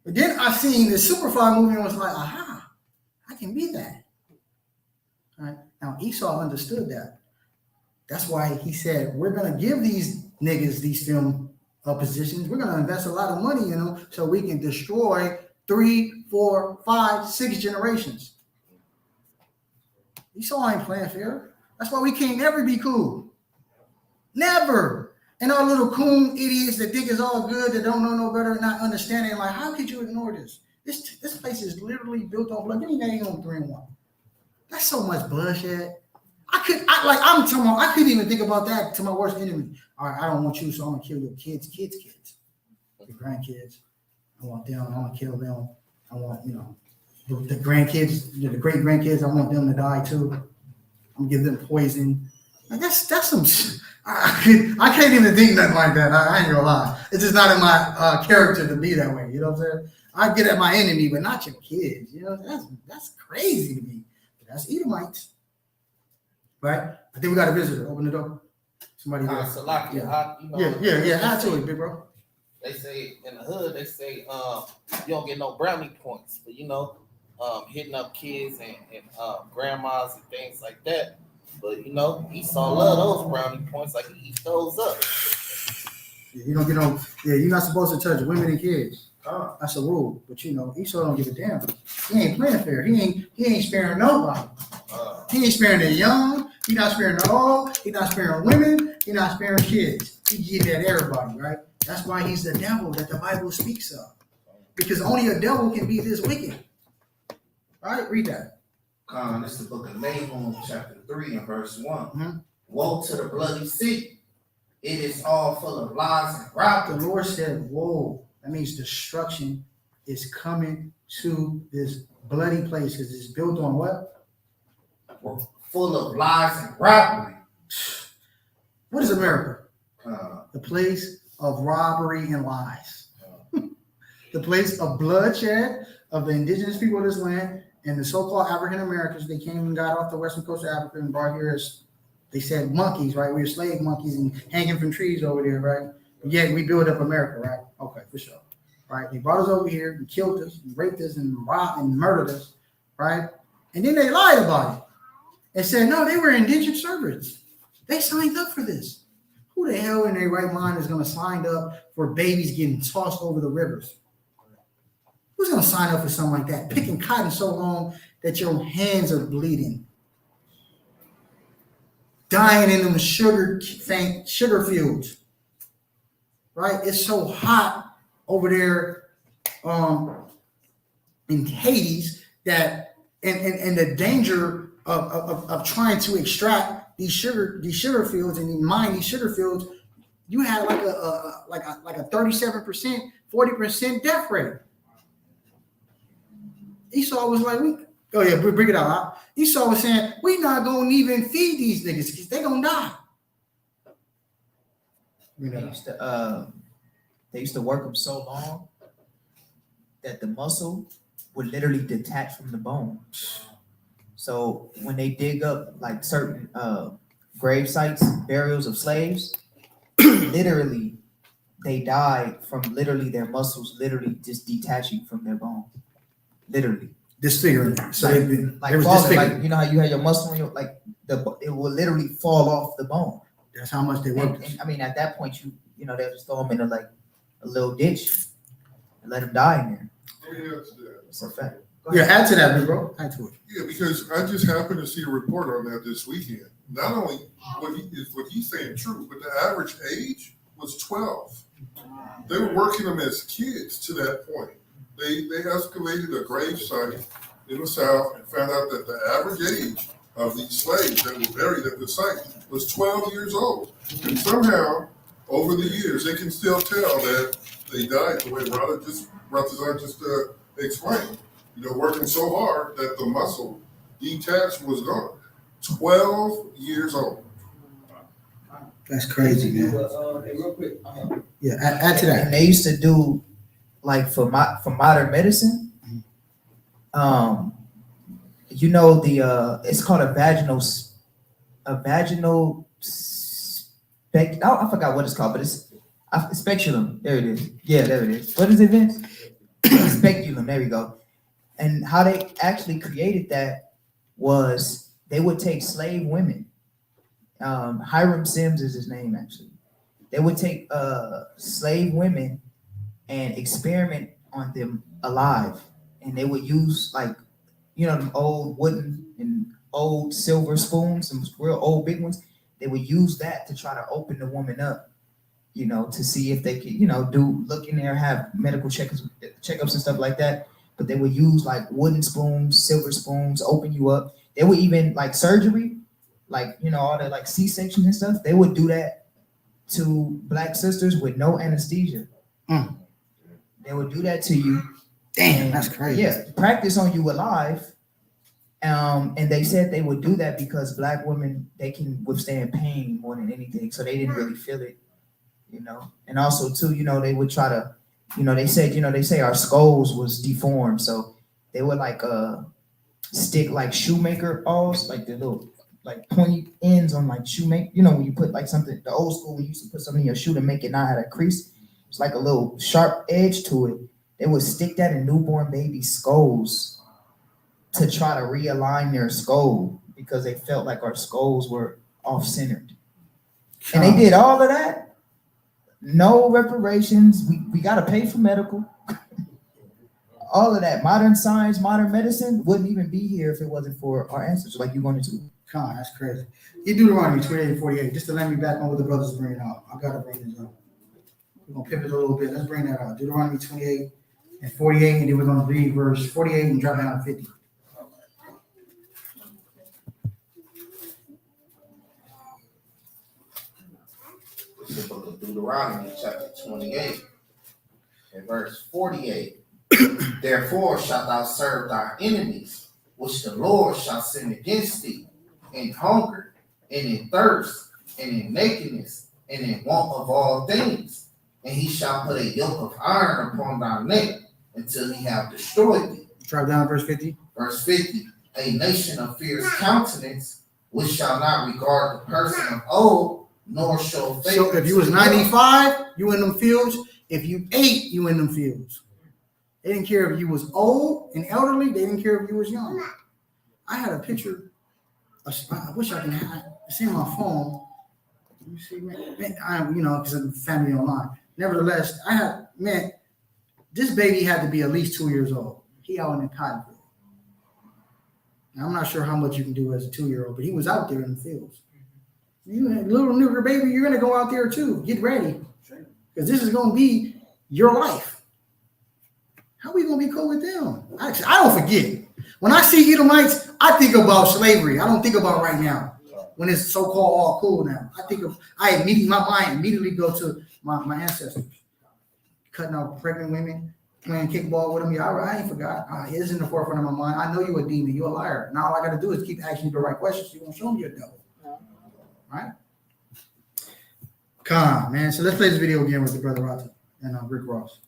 S1: But then I seen the Superfly movie and was like, aha, I can be that. All right. Now Esau understood that. That's why he said, we're going to give these niggas these film positions. We're going to invest a lot of money in them so we can destroy 3, 4, 5, 6 generations. Esau ain't playing fair. That's why we can't never be cool. Never. And our little coon idiots that think it's all good, that don't know no better, not understanding, like, how could you ignore this? This place is literally built on blood. Give me that on 3-1. That's so much bloodshed. I couldn't even think about that to my worst enemy. All right, I don't want you, so I'm gonna kill your kids, your grandkids. I want them, I'm gonna kill them. I want, the grandkids, the great grandkids, I want them to die too. I'm gonna give them poison. Like that's some I can't even think nothing like that. I ain't gonna lie. It's just not in my character to be that way. You know what I'm saying? I get at my enemy, but not your kids. You know, that's crazy to me. But that's Edomites. Right? I think we got a visitor. Open the door. Somebody there. Yeah. How to it, big bro.
S4: They say in the hood, they say you don't get no brownie points, but hitting up kids and grandmas and things like that. But Esau love those brownie points, like he eats those up.
S1: Yeah, you don't get no. Yeah, you're not supposed to touch women and kids. That's a rule. But Esau don't give a damn. He ain't playing fair. He ain't sparing nobody. He ain't sparing the young. He not sparing the old. He not sparing women. He not sparing kids. He give that everybody, right? That's why he's the devil that the Bible speaks of. Because only a devil can be this wicked. Right? Read that.
S4: This is the book of Nahum, chapter 3 and verse 1.
S1: Mm-hmm.
S4: Woe to the bloody city. It is all full of lies and robbery.
S1: The Lord said, woe. That means destruction is coming to this bloody place because it's built on what?
S4: Full of lies and robbery.
S1: What is America? The place of robbery and lies. The place of bloodshed of the indigenous people of this land and the so-called African Americans. They came and got off the western coast of Africa and brought here as They said monkeys, right? We were slave monkeys and hanging from trees over there, right? But yet we built up America, right? Okay, for sure. Right? They brought us over here and killed us and raped us and robbed and murdered us, right? And then they lied about it and said, no, they were indentured servants. They signed up for this. Who the hell in their right mind is going to sign up for babies getting tossed over the rivers? Who's going to sign up for something like that? Picking cotton so long that your hands are bleeding. Dying in them sugar fields. Right? It's so hot over there in Hades that and the danger of trying to extract these sugar fields and mine these sugar fields, you had like a 37%, 40% death rate. Esau was like, go ahead, bring it out. Huh? Esau was saying, we not gonna even feed these niggas because they gonna die.
S9: They used to work them so long that the muscle would literally detach from the bone. So when they dig up like certain grave sites, burials of slaves, literally they died from literally their muscles literally just detaching from their bone. Literally.
S1: Disfiguring. So
S9: like falling, like you know how you have your muscle in your it will literally fall off the bone.
S1: That's how much they worked.
S9: And I mean at that point you know they'll just throw them in a little ditch and let them die in there. It's a fact.
S1: Yeah, add to that, bro. Add to it.
S2: Yeah, because I just happened to see a report on that this weekend. Not only what he's saying true, but the average age was 12. They were working them as kids to that point. They excavated a grave site in the South and found out that the average age of these slaves that were buried at the site was 12 years old. And somehow, over the years, they can still tell that they died the way Ratazar just explained. You know, working so hard that the muscle detached was gone. 12 years old.
S1: That's crazy, man.
S5: Hey, real quick.
S1: Yeah, add to that.
S9: And they used to do like for modern medicine. You know it's called a vaginal I forgot what it's called, but it's speculum. There it is. Yeah, there it is. What is it, Vince? Speculum. There we go. And how they actually created that was they would take slave women. Hiram Sims is his name, actually. They would take slave women and experiment on them alive. And they would use them old wooden and old silver spoons, some real old big ones. They would use that to try to open the woman up, to see if they could, look in there, have medical checkups and stuff like that. But they would use wooden spoons, silver spoons, open you up. They would even surgery, all the C-sections and stuff. They would do that to black sisters with no anesthesia. They would do that to you.
S1: Damn, that's crazy.
S9: Yeah, practice on you alive. And they said they would do that because black women, they can withstand pain more than anything. So they didn't really feel it, And also too, they would try to, they say our skulls was deformed. So they would stick shoemaker awls, the little pointy ends on shoemaker. When you put something, the old school, we used to put something in your shoe to make it not have a crease. It's a little sharp edge to it. They would stick that in newborn baby skulls to try to realign their skull because they felt like our skulls were off-centered. And they did all of that. No reparations. We got to pay for medical. All of that. Modern science, modern medicine wouldn't even be here if it wasn't for our ancestors like you wanted to.
S1: God, that's crazy. Get Deuteronomy 28 and 48, just to let me back on what the brothers are bringing out. I got to bring this up. We're going to pivot a little bit. Let's bring that out. Deuteronomy 28 and 48, and then we're going to read verse 48 and drop down to 50.
S4: The book of Deuteronomy, chapter 28, and verse 48. Therefore shalt thou serve thy enemies, which the Lord shall send against thee, in hunger, and in thirst, and in nakedness, and in want of all things. And he shall put a yoke of iron upon thy neck until he have destroyed thee.
S1: Drop down to verse 50.
S4: Verse 50. A nation of fierce countenance We shall not regard the person of old, nor show favor.
S1: So if you was 95, you in them fields. If you 8, you in them fields. They didn't care if you was old and elderly. They didn't care if you was young. I had a picture. I wish I can have it's in my phone. Let me see, man. Because I'm family online. Nevertheless, this baby had to be at least 2 years old. He out in the cotton field. Now, I'm not sure how much you can do as a 2-year-old, but he was out there in the fields. You little nigger baby, you're gonna go out there too. Get ready, because this is gonna be your life. How are we gonna be cool with them? I don't forget. When I see Edomites, I think about slavery. I don't think about right now when it's so-called all cool now. My mind immediately go to my ancestors, cutting out pregnant women, playing kickball with them. Yeah, I ain't forgot. It's in the forefront of my mind. I know you a demon. You a liar. Now all I got to do is keep asking you the right questions. You won't show me your devil. Right? Come on, man. So let's play this video again with the brother Rata and Rick Ross.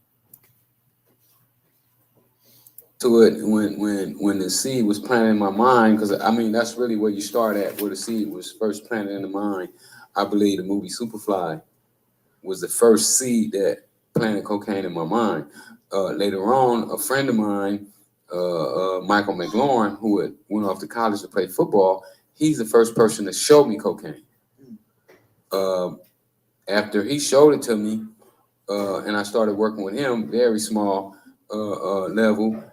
S7: To it when the seed was planted in my mind, because I mean that's really where you start at, where the seed was first planted in the mind. I believe the movie Superfly was the first seed that planted cocaine in my mind. Later on, a friend of mine, Michael McLaurin, who had went off to college to play football, he's the first person to show me cocaine. After he showed it to me, and I started working with him, very small level,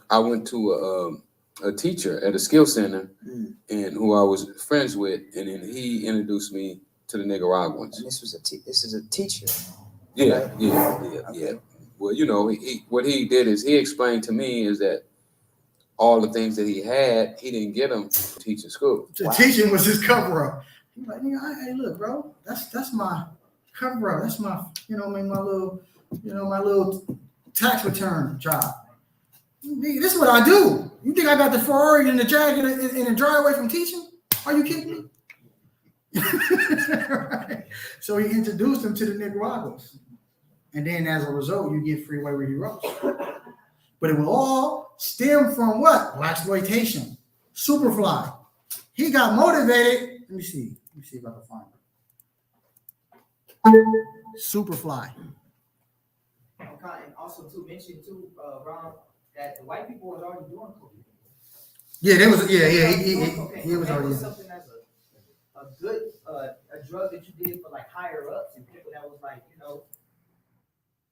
S7: I went to a teacher at a skill center, and who I was friends with, and then he introduced me to the Nicaraguans.
S8: And this is a teacher.
S7: Yeah,
S8: right?
S7: yeah. Well, what he did is he explained to me is that all the things that he had, he didn't get them to teach in school.
S1: So teaching was his cover up. He's like, hey, look, bro, that's my cover up. That's my, my little tax return job. This is what I do. You think I got the Ferrari and the jacket and the dry away from teaching? Are you kidding me? Right. So he introduced him to the Nicaraguans. And then as a result, you get free Wayward Heroes. But it will all stem from what? Blaxploitation. Superfly. He got motivated. Let me see if I can find it. Superfly.
S9: And also to mention too, Ron, that the white people was already doing cocaine.
S1: Yeah, there was. Yeah. He was
S9: That
S1: already.
S9: was something as a good a drug that you did for like higher ups and people that was like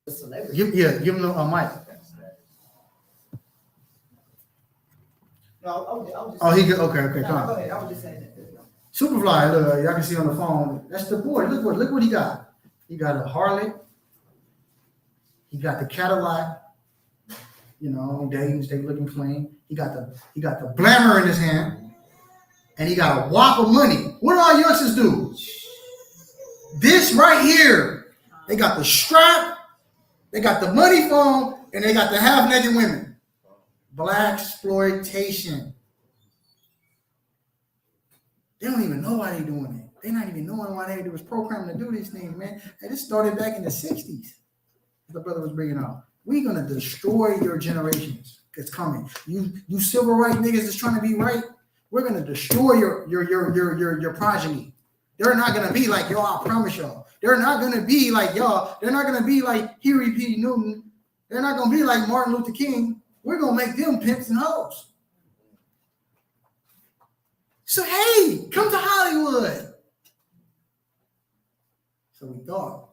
S9: a celebrity.
S1: Give him a mic.
S9: No, I was just.
S1: Oh, he good. Okay,
S9: No,
S1: come on.
S9: go ahead. I was just saying that.
S1: Superfly, look, y'all can see on the phone. That's the boy. Look what he got. He got a Harley. He got the Cadillac. They looking clean. He got the blammer in his hand, and he got a whop of money. What do our youngsters do? This right here. They got the strap, they got the money phone, and they got the half-naked women. Blaxploitation. They don't even know why they're doing it. They're not even knowing why they was programmed to do these things, man. And this started back in the 60s. The brother was bringing up. We're gonna destroy your generations. It's coming. You civil rights niggas that's trying to be right. We're gonna destroy your progeny. They're not gonna be like y'all. I promise y'all. They're not gonna be like y'all. They're not gonna be like Huey P. Newton. They're not gonna be like Martin Luther King. We're gonna make them pimps and hoes. So hey, come to Hollywood. So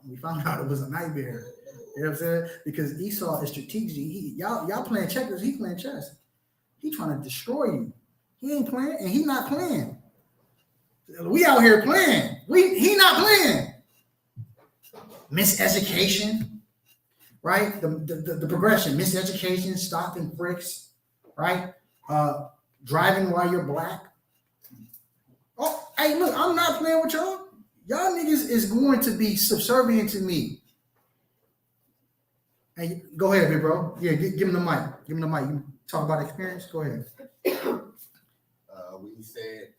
S1: we found out it was a nightmare. You know what I'm saying? Because Esau is strategic. Y'all playing checkers, he playing chess. He trying to destroy you. He ain't playing, and he not playing. We out here playing. He not playing. Miseducation, right? The progression, miseducation, stop and fricks, right? Driving while you're black. Oh, hey, look, I'm not playing with y'all. Y'all niggas is going to be subservient to me. Hey, go ahead, big bro. Yeah, give him the mic. Give him the mic. You talk about experience. Go ahead.
S10: When you said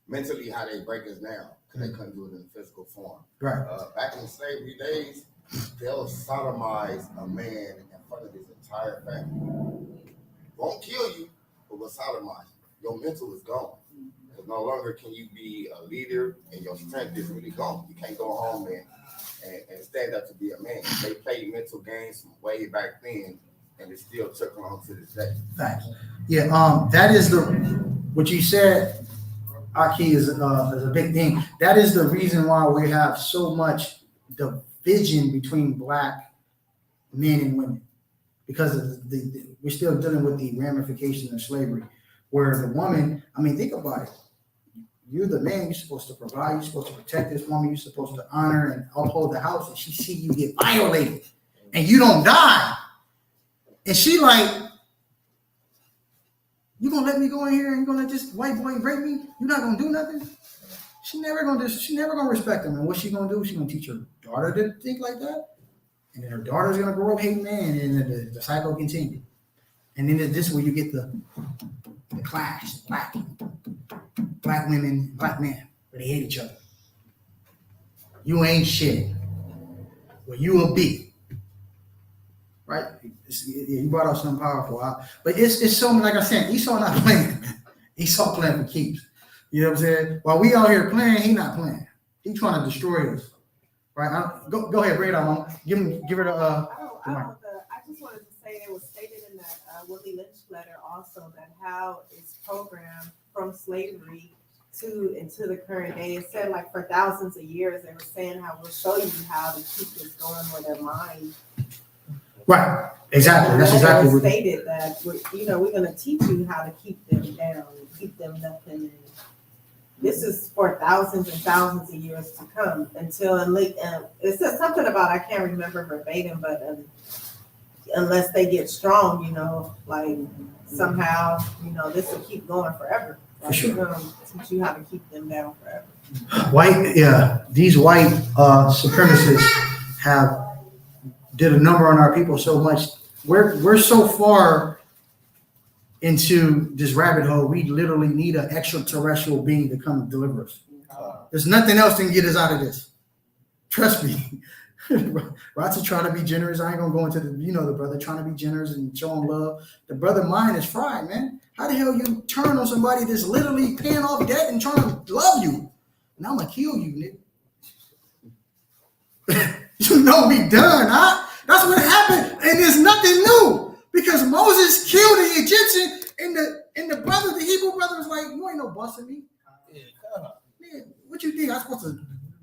S10: mentally how they break us down because they couldn't do it in physical form.
S1: Right.
S10: Back in slavery days, they'll sodomize a man in front of his entire family. Won't kill you, but what's sodomizing? Your mental is gone. Because no longer can you be a leader and your strength is really gone. You can't go home and stand up to be a man. They played mental games from way back then, and it's still trickling on to this day.
S1: Thanks. Yeah, that is what you said, Aki, is a big thing. That is the reason why we have so much division between black men and women, because of we're still dealing with the ramifications of slavery, where the woman, I mean, think about it. You're the man, you're supposed to provide, you're supposed to protect this woman, you're supposed to honor and uphold the house, and she see you get violated, and you don't die. And she like, you gonna let me go in here and you gonna let this white boy rape me? You're not gonna do nothing? She never gonna respect him. And what she gonna do? She gonna teach her daughter to think like that? And then her daughter's gonna grow up hating man, and then the cycle continues. And then this is where you get the clash, black women, black men, where they hate each other. You ain't shit. Well, you a B. Right? You brought up something powerful. But it's so, like I said, Esau not playing. Esau playing for keeps. You know what I'm saying? While we out here playing, he not playing. He trying to destroy us. Right? Go ahead, bring it on. Give her the
S11: I just wanted to say it was stated in that Willie Lynch letter also that how it's programmed from slavery into the current day. It said like for thousands of years they were saying how we'll show you how to keep this going with their mind.
S1: Right, exactly. That's exactly what
S11: stated that we're going to teach you how to keep them down, keep them nothing. And this is for thousands and thousands of years to come until it says something about, I can't remember verbatim, but unless they get strong, like somehow, this will keep going forever. Like,
S1: for sure.
S11: We're going to teach you how to keep them down forever.
S1: These white supremacists have did a number on our people so much. We're so far into this rabbit hole, we literally need an extraterrestrial being to come deliver us. There's nothing else that can get us out of this. Trust me. Rot's trying to be generous. I ain't gonna go into the brother trying to be generous and show him love. The brother mind is fried, man. How the hell you turn on somebody that's literally paying off debt and trying to love you? And I'm gonna kill you, nigga. You know we done, huh? That's what happened, and there's nothing new because Moses killed the Egyptian, and the Hebrew brother was like, "You ain't no boss of me. Man, what you think? I'm supposed to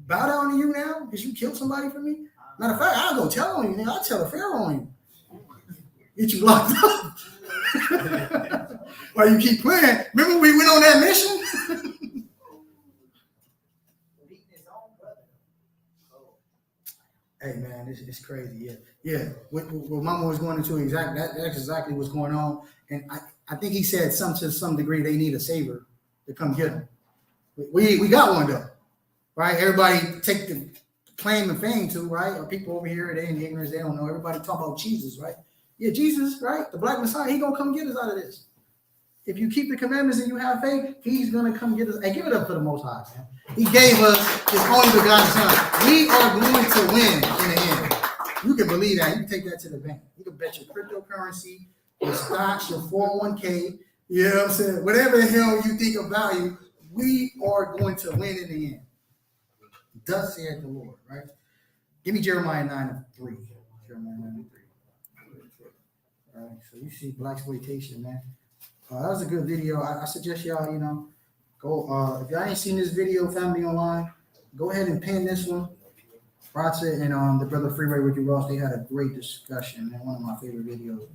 S1: bow down to you now because you killed somebody for me? Matter of fact, I'll go tell on you. I'll tell the Pharaoh on you. Get you locked up. While you keep playing. Remember we went on that mission." Hey man, it's crazy. Yeah. What Mama was going into that's exactly what's going on. And I think he said to some degree they need a savior to come get them. We got one though, right? Everybody take the claim and fame to, right? Or people over here, they in ignorance, they don't know. Everybody talk about Jesus, right? Yeah, Jesus, right? The Black Messiah, he gonna come get us out of this. If you keep the commandments and you have faith, he's gonna come get us. Hey, give it up for the Most High, man. He gave us his only begotten son. We are going to win in the end. You can believe that. You can take that to the bank. You can bet your cryptocurrency, your stocks, your 401k, you know what I'm saying? Whatever the hell you think of value, we are going to win in the end. Thus saith the Lord, right? Give me Jeremiah 9:3. Jeremiah 9:3. All right, so you see Blaxploitation, man. That was a good video. I suggest y'all, go. If y'all ain't seen this video, family online, go ahead and pin this one. Ratza and the brother Freeway Ricky Ross, they had a great discussion, man. One of my favorite videos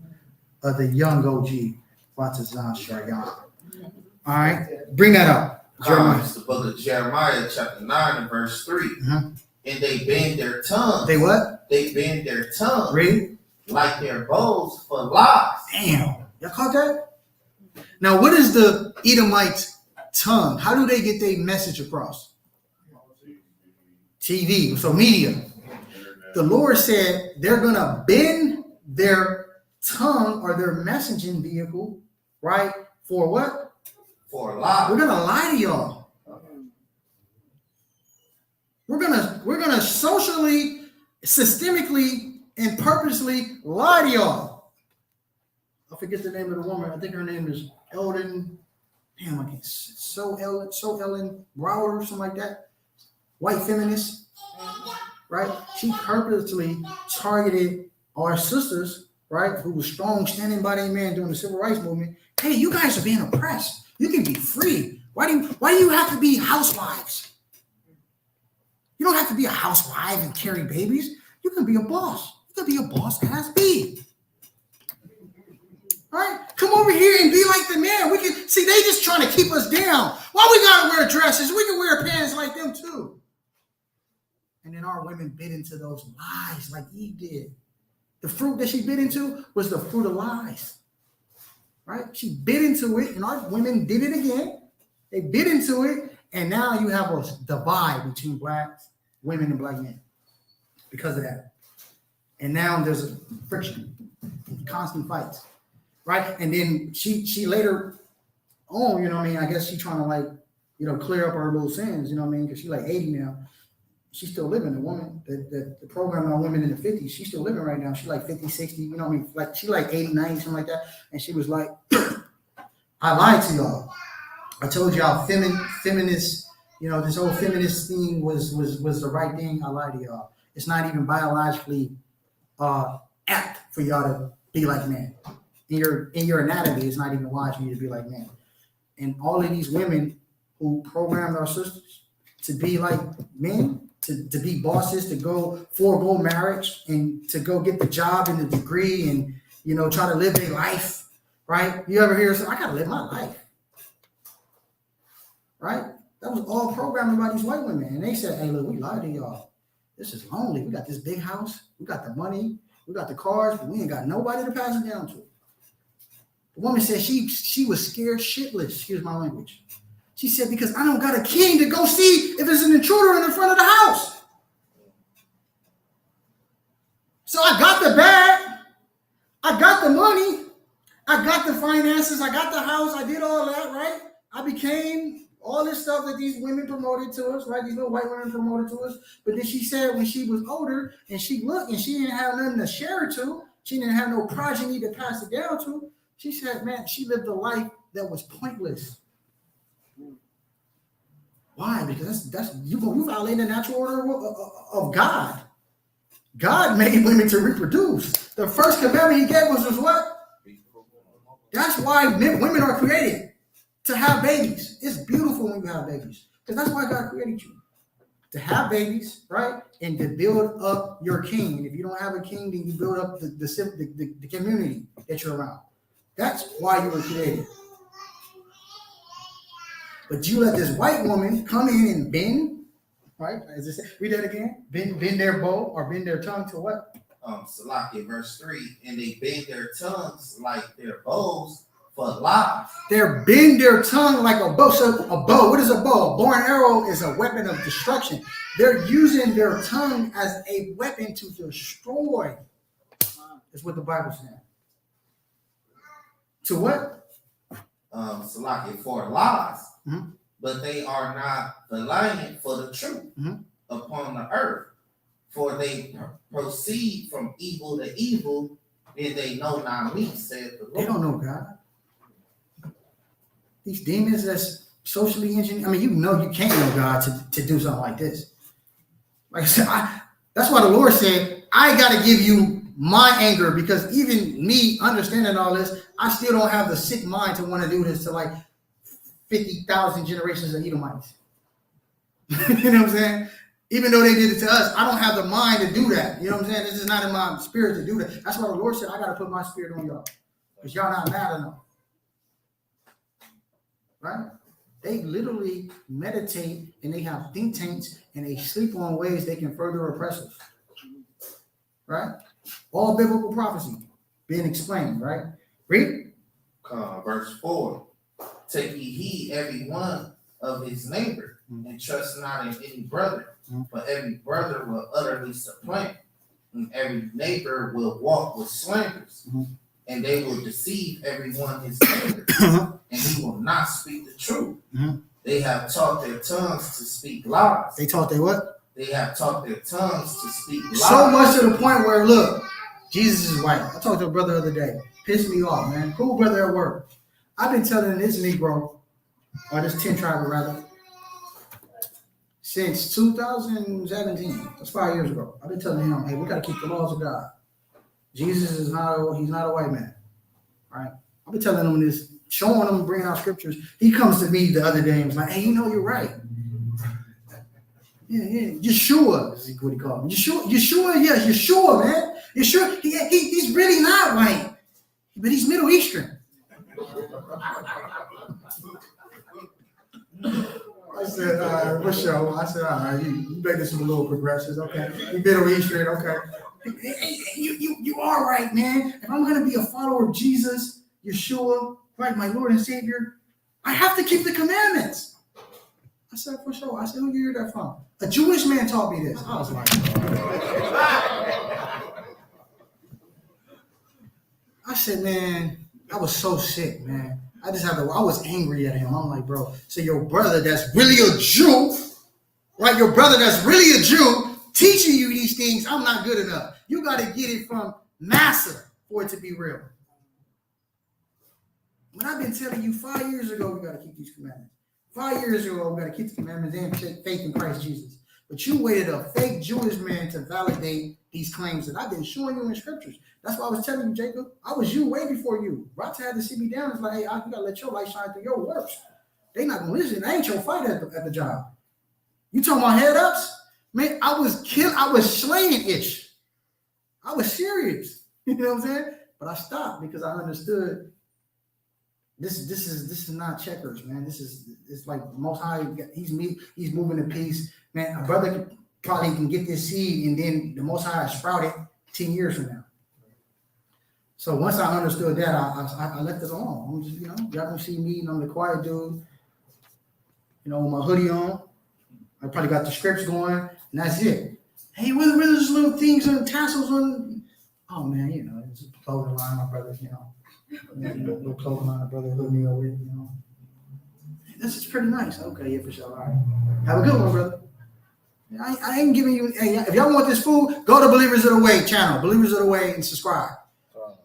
S1: of the young OG, Ratza Zan Shayan. All right, bring that up.
S4: Jeremiah. It's the book of Jeremiah, chapter 9 and verse 3.
S1: Mm-hmm.
S4: And they bend their tongues.
S1: They what?
S4: They bend their tongues.
S1: Read.
S4: Like their bows for lies.
S1: Damn. Y'all caught that? Now, what is the Edomites' tongue? How do they get their message across? TV, so media. The Lord said they're going to bend their tongue or their messaging vehicle, right? For what?
S4: For a lie.
S1: We're going to lie to y'all. We're gonna socially, systemically, and purposely lie to y'all forget the name of the woman. I think her name is Eldon. Damn, I can't. So Ellen Browder or something like that. White feminist, right? She purposely targeted our sisters, right, who were strong, standing by their man during the civil rights movement. Hey, you guys are being oppressed. You can be free. Why do you have to be housewives? You don't have to be a housewife and carry babies. You can be a boss. You can be a boss ass bee. All right? Come over here and be like the man. We can see they just trying to keep us down. Why we gotta wear dresses? We can wear pants like them too. And then our women bit into those lies like Eve did. The fruit that she bit into was the fruit of lies. Right? She bit into it, and our women did it again. They bit into it, and now you have a divide between black women and black men because of that. And now there's a friction, constant fights, right? And then she later on, you know what I mean? I guess she's trying to like, you know, clear up her little sins, you know what I mean? Because she's like 80 now. She's still living, the woman, the program on women in the 50s, she's still living right now. She's like 50, 60, you know what I mean? Like, she like 80, 90, something like that. And she was like, I lied to y'all. I told y'all feminist, you know, this whole feminist thing was the right thing. I lied to y'all. It's not even biologically apt for y'all to be like men. In your anatomy, it's not even wise for you to be like men. And all of these women who programmed our sisters to be like men, to be bosses, to go forego marriage and to go get the job and the degree and, you know, try to live their life, right? You ever hear something? I gotta live my life, right? That was all programmed by these white women. And they said, hey, look, we lied to y'all. This is lonely. We got this big house. We got the money. We got the cars, but we ain't got nobody to pass it down to. The woman said she was scared shitless. Excuse my language. She said, because I don't got a king to go see if there's an intruder in the front of the house. So I got the bag. I got the money. I got the finances. I got the house. I did all that, right? I became all this stuff that these women promoted to us, right? These little white women promoted to us. But then she said when she was older and she looked and she didn't have nothing to share it to, she didn't have no progeny to pass it down to, she said, man, she lived a life that was pointless. Why? Because that's you violate the natural order of God. God made women to reproduce. The first commandment he gave us was what? That's why women are created, to have babies. It's beautiful when you have babies. Because that's why God created you. To have babies, right? And to build up your king. And if you don't have a king, then you build up the community that you're around. That's why you were created. But you let this white woman come in and bend, right? As it says, read that again. Bend their bow or bend their tongue to what?
S4: Salakia, verse 3, and they bend their tongues like their bows for lies.
S1: They bend their tongue like a bow. So a bow, what is a bow? A bow and arrow is a weapon of destruction. They're using their tongue as a weapon to destroy. That's what the Bible says. To what?
S4: Salakia, for lies.
S1: Mm-hmm.
S4: But they are not valiant for the truth upon the earth. For they proceed from evil to evil, and they know not me, said the Lord.
S1: They don't know God. These demons that's socially engineered, I mean, you know you can't know God to do something like this. Like I said, that's why the Lord said, I got to give you my anger, because even me understanding all this, I still don't have the sick mind to want to do this to like 50,000 generations of Edomites. You know what I'm saying? Even though they did it to us, I don't have the mind to do that. You know what I'm saying? This is not in my spirit to do that. That's why the Lord said, I got to put my spirit on y'all, because y'all not mad enough. Right? They literally meditate and they have think tanks and they sleep on ways they can further oppress us. Right? All biblical prophecy being explained, right? Read.
S4: Verse 4. Take ye heed every one of his neighbor, and trust not in any brother, for every brother will utterly supplant, and every neighbor will walk with slanders, and they will deceive every one his neighbor, and he will not speak the truth. They have taught their tongues to speak lies.
S1: They taught their what?
S4: They have taught their tongues to speak lies.
S1: So much to the point where, look, Jesus is white. I talked to a brother the other day. Pissed me off, man. Cool brother at work. I've been telling this Negro, or this 10 tribe rather, since 2017. That's 5 years ago. I've been telling him, hey, we got to keep the laws of God. Jesus is he's not a white man. All right? I've been telling him this, showing him, bringing out scriptures. He comes to me the other day and was like, hey, you're right. Yeah. Yeshua is what he called him. Yeshua, yeah, Yeshua, man. Yeshua, he's really not white, but he's Middle Eastern. I said, all right, for sure. I said, all right, you making some little progressions, okay? You Middle Eastern, okay? Hey, you are right, man. If I'm gonna be a follower of Jesus, Yeshua, right, my Lord and Savior, I have to keep the commandments. I said, for sure. I said, who you hear that from? A Jewish man taught me this. I was like, I said, man, I was so sick, man. I was angry at him. I'm like, bro, so your brother that's really a Jew, right? Your brother that's really a Jew teaching you these things, I'm not good enough. You got to get it from Massa for it to be real. When I've been telling you 5 years ago, we got to keep these commandments. 5 years ago, we got to keep the commandments and faith in Christ Jesus. But you waited a fake Jewish man to validate these claims that I've been showing you in scriptures. That's why I was telling you, Jacob, I was you way before you. Rata had to sit me down. It's like, hey, you got to let your light shine through your works. They not going to listen. That ain't your fight at the job. You talking about head ups? Man, I was slaying ish. I was serious. You know what I'm saying? But I stopped because I understood this is not checkers, man. It's like Most High. He's moving the piece, man. A brother probably can get this seed, and then the Most High sprout it 10 years from now. So once I understood that, I left it alone. I'm just, y'all gonna see me, and I'm the quiet dude, with my hoodie on. I probably got the scripts going, and that's it. Hey, where those little things and tassels on? Oh man, it's a clothing line, my brother. Little clothing line, my brother hooked me up with. This is pretty nice. Okay, yeah, for sure. All right, have a good one, brother. I ain't giving you. Hey, if y'all want this food, go to Believers of the Way channel, Believers of the Way, and subscribe.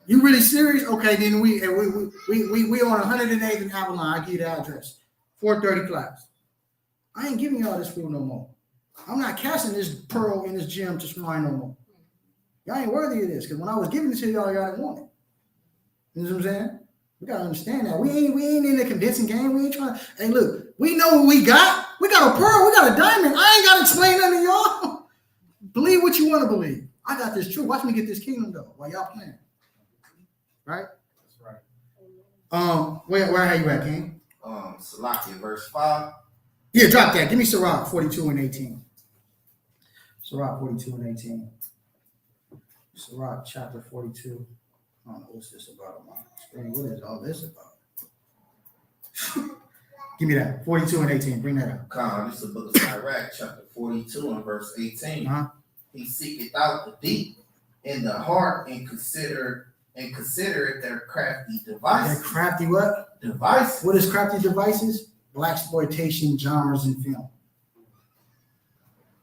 S1: You really serious? Okay, then we on 108th and Avalon. I give you the address. 430 class. I ain't giving y'all this food no more. I'm not casting this pearl in this gym to swine no more. Y'all ain't worthy of this, because when I was giving it to y'all didn't want it. You know what I'm saying? We gotta understand that. We ain't in the convincing game. We ain't trying to. Hey, look, we know what we got. We got a pearl, we got a diamond. I ain't gotta explain nothing to y'all. Believe what you want to believe. I got this truth. Watch me get this kingdom though while y'all playing. Right? That's right. Where are you at, King?
S4: Salakia, verse 5.
S1: Yeah, drop that. Give me Sirach 42 and 18. Sirach 42 and 18. Sirach chapter 42. I don't know what's this about on my screen. What is all this about? Give me that. 42 and 18. Bring that up.
S4: This is the book of Sirach, chapter 42 and verse 18. He seeketh out the deep in the heart and consider it their crafty devices.
S1: Their crafty what?
S4: Devices.
S1: What is crafty devices? Blaxploitation genres in film.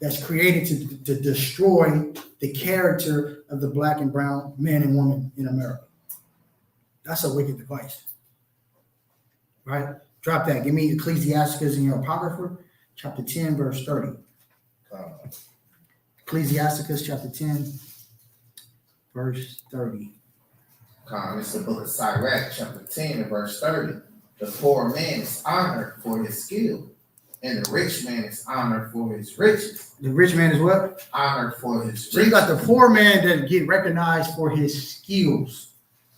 S1: That's created to destroy the character of the black and brown man and woman in America. That's a wicked device. Right? Drop that. Give me Ecclesiasticus in your apocrypha, chapter 10, verse 30. Ecclesiasticus chapter 10, verse 30.
S4: It's the book of Sirach, chapter 10, and verse 30. The poor man is honored for his skill, and the rich man is honored for his riches. The
S1: rich man is what?
S4: Honored for his riches.
S1: So you got the poor man that get recognized for his skills,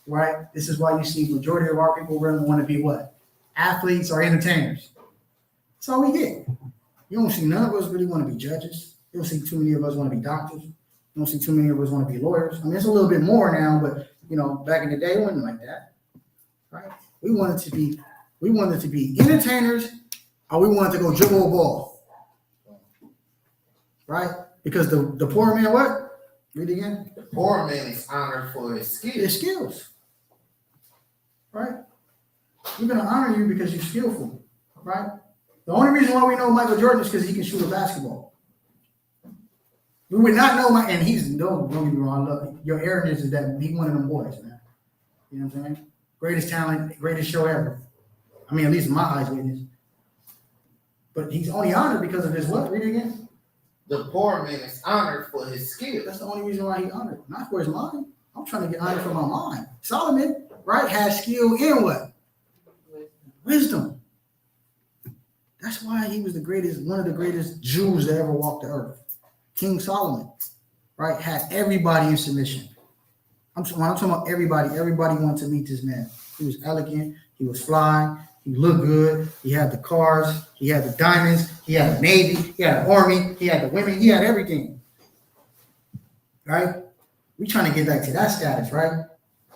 S1: right? This is why you see majority of our people really want to be what? Athletes or entertainers. That's all we get. You don't see none of us really want to be judges. You don't see too many of us want to be doctors. You don't see too many of us want to be lawyers. I mean, it's a little bit more now, but back in the day, it wasn't like that, right? We wanted to be entertainers, or we wanted to go dribble a ball, right? Because the poor man, what? Read it again.
S4: The poor man is honored for his skills.
S1: His skills, right? We're gonna honor you because you're skillful, right? The only reason why we know Michael Jordan is because he can shoot a basketball. We would not know and he's no, don't get me wrong, I love it. Your arrogance is that he one of them boys, man. You know what I'm saying? Greatest talent, greatest show ever. I mean, at least in my eyes, witness. But he's only honored because of his what? Read it again.
S4: The poor man is honored for his skill.
S1: That's the only reason why he's honored, not for his mind. I'm trying to get honored for my mind. Solomon, right, has skill in what? Wisdom. That's why he was the greatest, one of the greatest Jews that ever walked the earth. King Solomon, right, had everybody in submission. When I'm talking about everybody wanted to meet this man. He was elegant, he was fly, he looked good, he had the cars, he had the diamonds, he had the navy, he had the army, he had the women, he had everything. Right? We trying to get back to that status, right?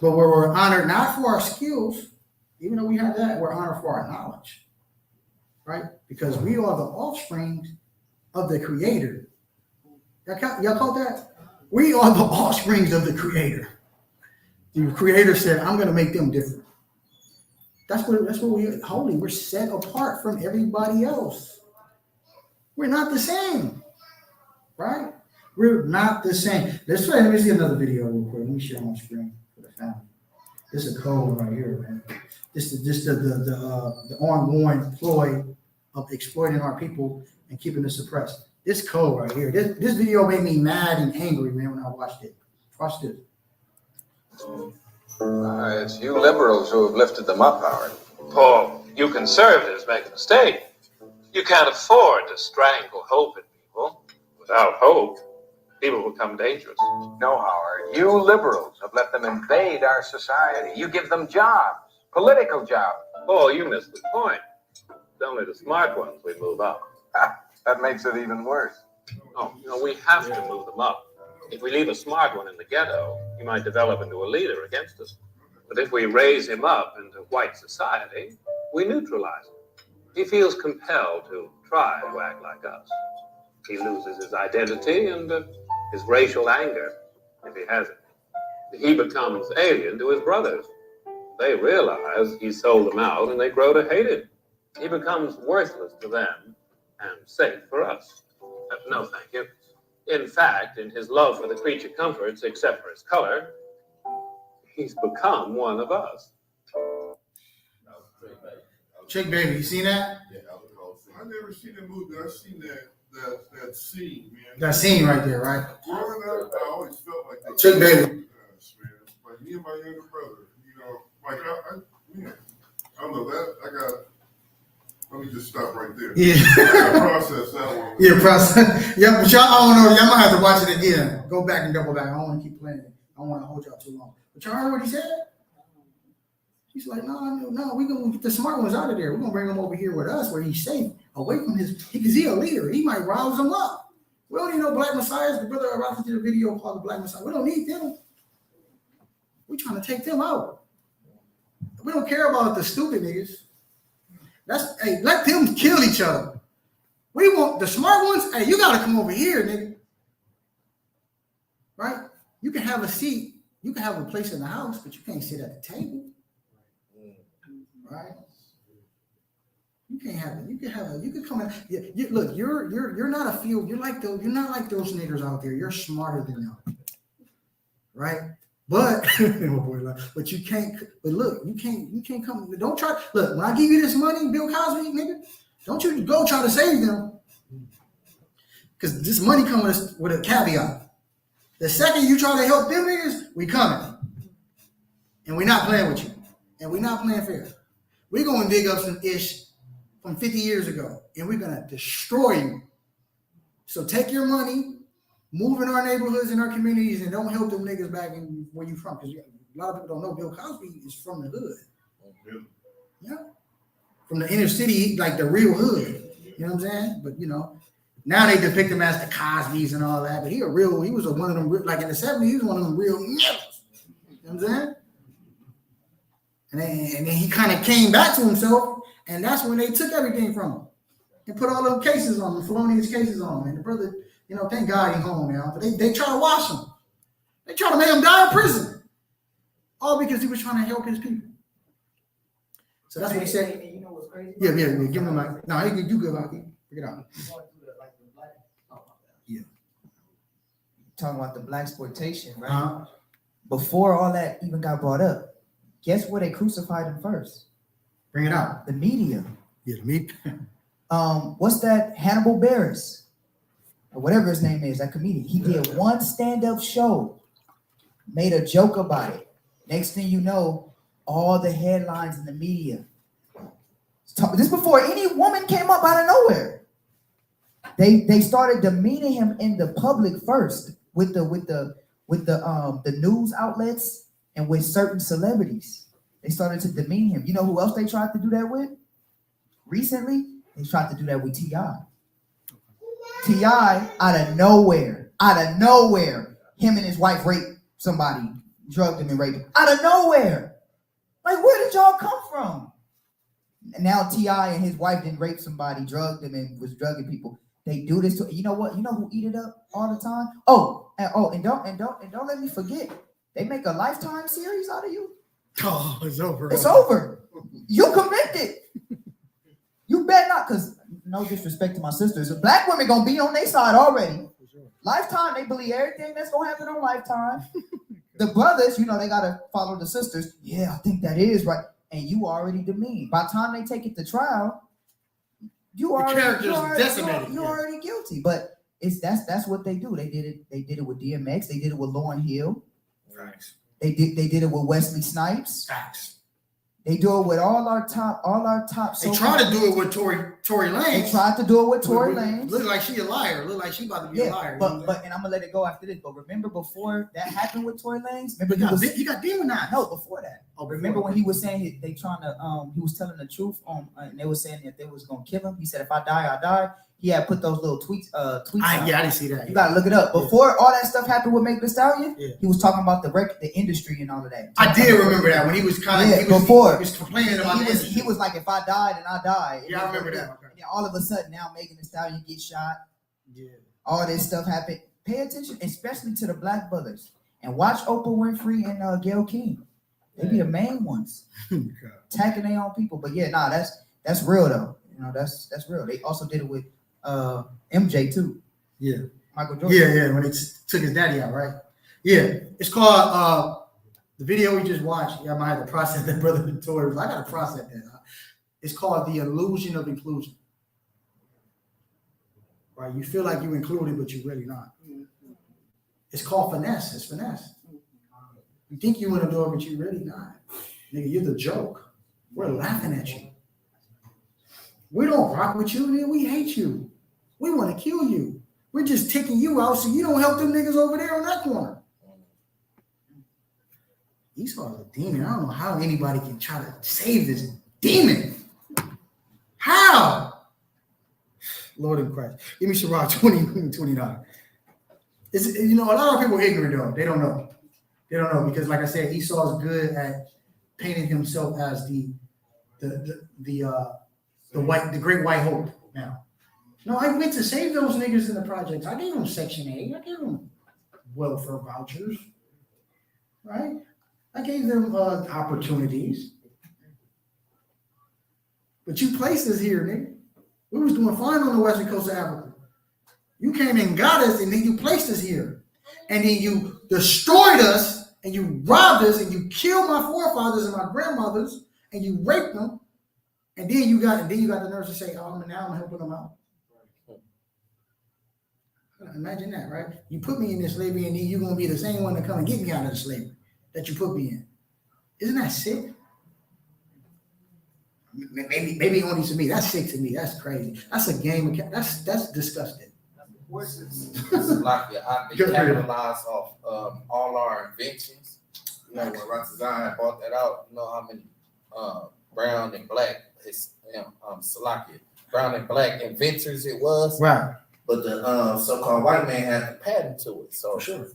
S1: But where we're honored not for our skills, even though we have that, we're honored for our knowledge. Right? Because we are the offspring of the Creator. Y'all caught that? We are the offsprings of the Creator. The Creator said, I'm going to make them different. That's what we're holy. We're set apart from everybody else. We're not the same. Right? We're not the same. Let me see another video real quick. Let me share my screen for the family. This is a code right here, man. This is the ongoing ploy of exploiting our people and keeping us suppressed. This code right here. This video made me mad and angry, man, when I watched it. Watch this.
S12: It's you liberals who have lifted them up, Howard. Paul, you conservatives make a mistake. You can't afford to strangle hope in people. Without hope, people become dangerous. No, Howard, you liberals have let them invade our society. You give them jobs, political jobs. Oh, you missed the point. It's only the smart ones we move up. That makes it even worse. Oh, we have to move them up. If we leave a smart one in the ghetto, he might develop into a leader against us. But if we raise him up into white society, we neutralize him. He feels compelled to try to act like us. He loses his identity and his racial anger, if he has it. He becomes alien to his brothers. They realize he sold them out and they grow to hate him. He becomes worthless to them and safe for us. No, thank you. In fact, in his love for the creature comforts, except for his color, he's become one of us.
S1: Chick Baby, you seen that?
S2: Yeah, I never seen that movie. I've seen that scene, man.
S1: That scene right there, right?
S2: Growing up, I always felt like that.
S1: Chick Baby.
S2: Yes, man. Like me and my younger brother, like I don't know that let me just stop right there.
S1: Yeah.
S2: I gotta process that one.
S1: Yeah, process. Yeah, but y'all, I don't know. Y'all might have to watch it again. Go back and double back. I don't want to keep playing it. I don't want to hold y'all too long. But y'all heard what he said? He's like, no, we're going to get the smart ones out of there. We're going to bring them over here with us where he's safe, away from because he's a leader. He might rouse them up. We don't need no black messiahs. The brother Rafa did a video called The Black Messiah. We don't need them. We're trying to take them out. We don't care about the stupid niggas. Let them kill each other. We want the smart ones. Hey, you got to come over here, nigga. Right? You can have a seat. You can have a place in the house, but you can't sit at the table. Right? You can't have it. You can come in. Look, you're not a field. You're not like those niggers out there. You're smarter than them. Right? But but you can't. But look, you can't come. Don't try. Look, when I give you this money, Bill Cosby, nigga, don't you go try to save them, because this money comes with a caveat. The second you try to help them niggas, we coming, and we're not playing with you, and we're not playing fair. We're gonna dig up some ish from 50 years ago, and we're gonna destroy you. So take your money. Move in our neighborhoods and our communities and don't help them niggas back in where you from. Because a lot of people don't know Bill Cosby is from the hood. Yeah. From the inner city, like the real hood. You know what I'm saying? But, now they depict him as the Cosbys and all that. But he was one of them, like in the 70s, he was one of them real niggas. You know what I'm saying? And then he kind of came back to himself. And that's when they took everything from him. And put all them cases on him, felonious cases on him. And the brother... thank God he's home now. But they try to wash him. They try to make him die in prison. All because he was trying to help his people. So that's what he said.
S5: You know what's crazy?
S1: Yeah. Give him a mic. No, you good, Rocky. Pick it out. Yeah.
S9: talking about the Blaxploitation, right?
S1: Uh-huh.
S9: Before all that even got brought up, guess where they crucified him first?
S1: Bring it out.
S9: The media.
S1: Yeah, me.
S9: What's that? Hannibal Buress, or whatever his name is, that comedian. He did one stand-up show, made a joke about it. Next thing you know, all the headlines in the media. This before any woman came up out of nowhere. They started demeaning him in the public first with the news outlets and with certain celebrities. They started to demean him. You know who else they tried to do that with? Recently, they tried to do that with T.I. T.I. out of nowhere, him and his wife raped somebody, drugged him and raped him. Out of nowhere. Like, where did y'all come from? And now T.I. and his wife didn't rape somebody, drugged him, and was drugging people. They do this to, you know what? You know who eat it up all the time? And don't let me forget. They make a Lifetime series out of you.
S1: Oh, it's over.
S9: It's over. You convicted. You bet not, because no disrespect to my sisters, black women gonna be on their side already. Lifetime, they believe everything that's gonna happen on Lifetime. The brothers, you know, they gotta follow the sisters. Yeah, I think that is right. And you already demeaned. By the time they take it to trial, you already guilty. But that's what they do. They did it with DMX. They did it with Lauryn Hill.
S1: Facts.
S9: They did it with Wesley Snipes.
S1: Facts.
S9: They do it with all our top.
S1: They tried to do it with Tory Lanez.
S9: They tried to do it with Tory Lanez.
S1: Look like she a liar. Look like she about to be a liar.
S9: But and I'm gonna let it go after this. But remember before that happened with Tory Lanez? Remember
S1: he got demonized.
S9: No, before that. Remember when he was saying he was telling the truth and they were saying that they was gonna kill him. He said, if I die, I die. He had put those little tweets. I
S1: didn't see that.
S9: You gotta look it up. Before all that stuff happened with Make the Stallion, he was talking about the industry and all of that.
S1: I did remember that when he was kind of he was complaining about
S9: he was like, if I died and I died.
S1: Yeah, I remember that.
S9: Okay. Yeah, all of a sudden now Megan Thee Stallion gets shot.
S1: Yeah.
S9: All this stuff happened. Pay attention, especially to the black brothers, and watch Oprah Winfrey and Gayle King. They be the main ones attacking their own people. But yeah, that's real though. You know, that's real. They also did it with MJ too.
S1: Yeah.
S9: Michael Jordan.
S1: Yeah, when he took his daddy out, right? Yeah. It's called the video we just watched. Yeah, I might have to process that, brother Victoria. I gotta process that. It's called The Illusion of Inclusion. Right? You feel like you included, but you're really not. It's called finesse. It's finesse. You think you want to do it, but you're really not. Nigga, you're the joke. We're laughing at you. We don't rock with you, nigga. We hate you. We want to kill you. We're just taking you out so you don't help them niggas over there on that corner. Esau's a demon. I don't know how anybody can try to save this demon. How? Lord in Christ. Give me Sirach 29. It's, you know, a lot of people are ignorant though. They don't know. They don't know because, like I said, Esau is good at painting himself as the great white hope. Now, no, I went to save those niggas in the projects. I gave them Section 8. I gave them welfare vouchers, right? I gave them opportunities. But you placed us here, nigga. We was doing fine on the western coast of Africa. You came and got us, and then you placed us here. And then you destroyed us, and you robbed us, and you killed my forefathers and my grandmothers, and you raped them. And then you got the nerve to say, "Oh, now I'm helping them out." Imagine that, right? You put me in this slavery, and then you're gonna be the same one to come and get me out of the slavery that you put me in. Isn't that sick? Maybe only to me. That's sick to me. That's crazy. That's a game. That's disgusting.
S4: Like they capitalize off all our inventions. You know, when Ratazan bought that out, you know how many brown and black brown and black inventors it was.
S1: Right.
S4: But the so-called white man had the patent to it. So
S1: sure.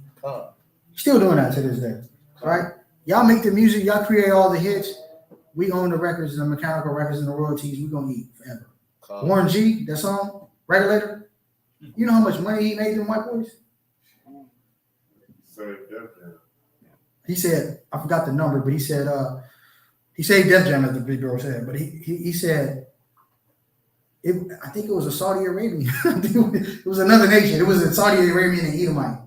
S1: Still doing that to this day. Right? Y'all make the music, y'all create all the hits. We own the records and the mechanical records and the royalties. We're gonna eat forever. Warren G, that song, Regulator. You know how much money he made them white boys? He said, I forgot the number, but he said he saved Def Jam, as the big girl said, but he said I think it was a Saudi Arabian. It was another nation. It was a Saudi Arabian and Edomite.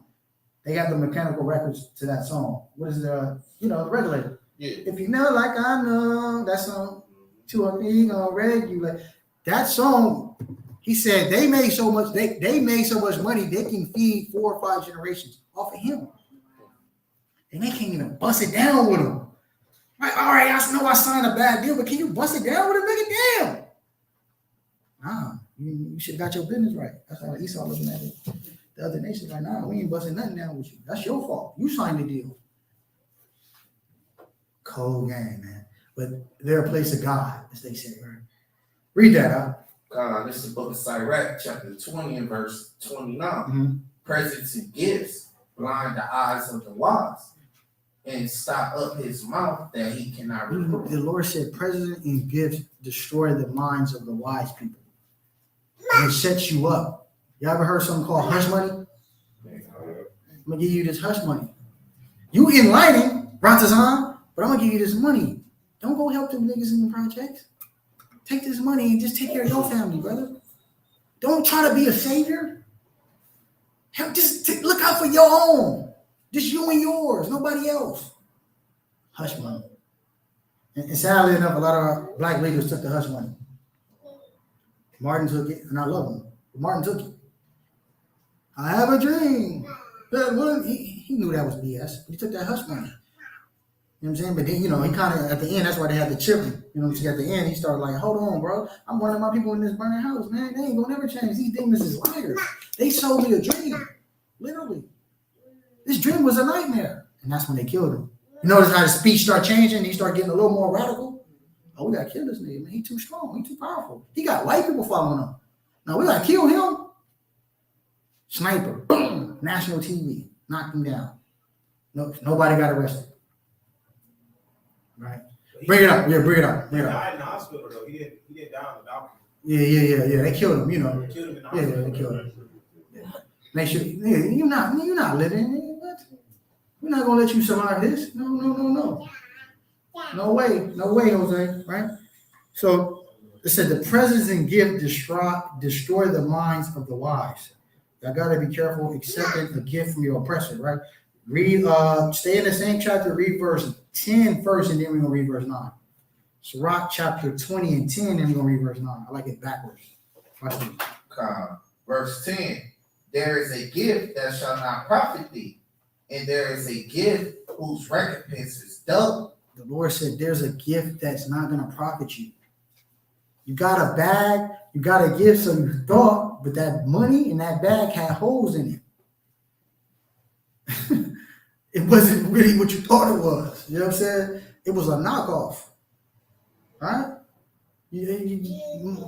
S1: They got the mechanical records to that song. What is the regulator?
S4: Yeah.
S1: If you know like I know, that song, to a thing on regulate. That song, he said they made so much, they made so much money they can feed 4 or 5 generations off of him. And they can't even bust it down with him. Like, all right, I know I signed a bad deal, but can you bust it down with a nigga? Damn. Nah, you should have got your business right. That's how Esau looking at it. The other nations like, nah, we ain't busting nothing down with you. That's your fault. You signed the deal. Cold game, man. But they're a place of God, as they say, right? Read that out.
S4: This is the book of Sirach, chapter 20 and verse 29.
S1: Mm-hmm.
S4: Presents and gifts blind the eyes of the wise and stop up his mouth that he cannot reprove.
S1: The Lord said, presents and gifts destroy the minds of the wise people. And it sets you up. You ever heard something called hush money? I'm going to give you this hush money. You enlightening, Ratazan, but I'm going to give you this money. Don't go help them niggas in the projects. Take this money and just take care of your family, brother. Don't try to be a savior. Look out for your own. Just you and yours, nobody else. Hush money. And sadly enough, a lot of our black leaders took the hush money. Martin took it, and I love him. But Martin took it. I have a dream. He knew that was BS. He took that hush money. You know what I'm saying? But then, he kind of, at the end, that's why they had to chip him. You know what I'm saying? At the end, he started like, hold on, bro. I'm one of my people in this burning house, man. They ain't gonna never change. These demons is liars. They sold me a dream. Literally. This dream was a nightmare. And that's when they killed him. You notice how his speech started changing? He started getting a little more radical. Oh, we gotta kill this nigga, man. He too strong. He too powerful. He got white people following him. Now we gotta kill him. Sniper. Boom. National TV. Knocked him down. No, nobody got arrested. Right. Bring it up. Yeah, bring it up.
S13: He died in the hospital though. He didn't die on the balcony.
S1: Yeah. They killed him,
S13: They killed him in the hospital.
S1: They killed him. Yeah. They should. Yeah, you're not living. What? We're not gonna let you survive this. No. No way, Jose. Right. So it said the presents and gift destroy the minds of the wise. Y'all gotta be careful accepting a gift from your oppressor. Right. Read. Stay in the same chapter. Read verse 10 first, and then we're gonna read verse 9. Sirach chapter 20 and 10, and we're gonna read verse 9. I like it backwards. Watch this.
S4: Verse 10. There is a gift that shall not profit thee, and there is a gift whose recompense is double.
S1: The Lord said there's a gift that's not gonna profit you. You got a bag, you got a gift, so you thought, but that money in that bag had holes in it. It wasn't really what you thought it was. You know what I'm saying? It was a knockoff. Right?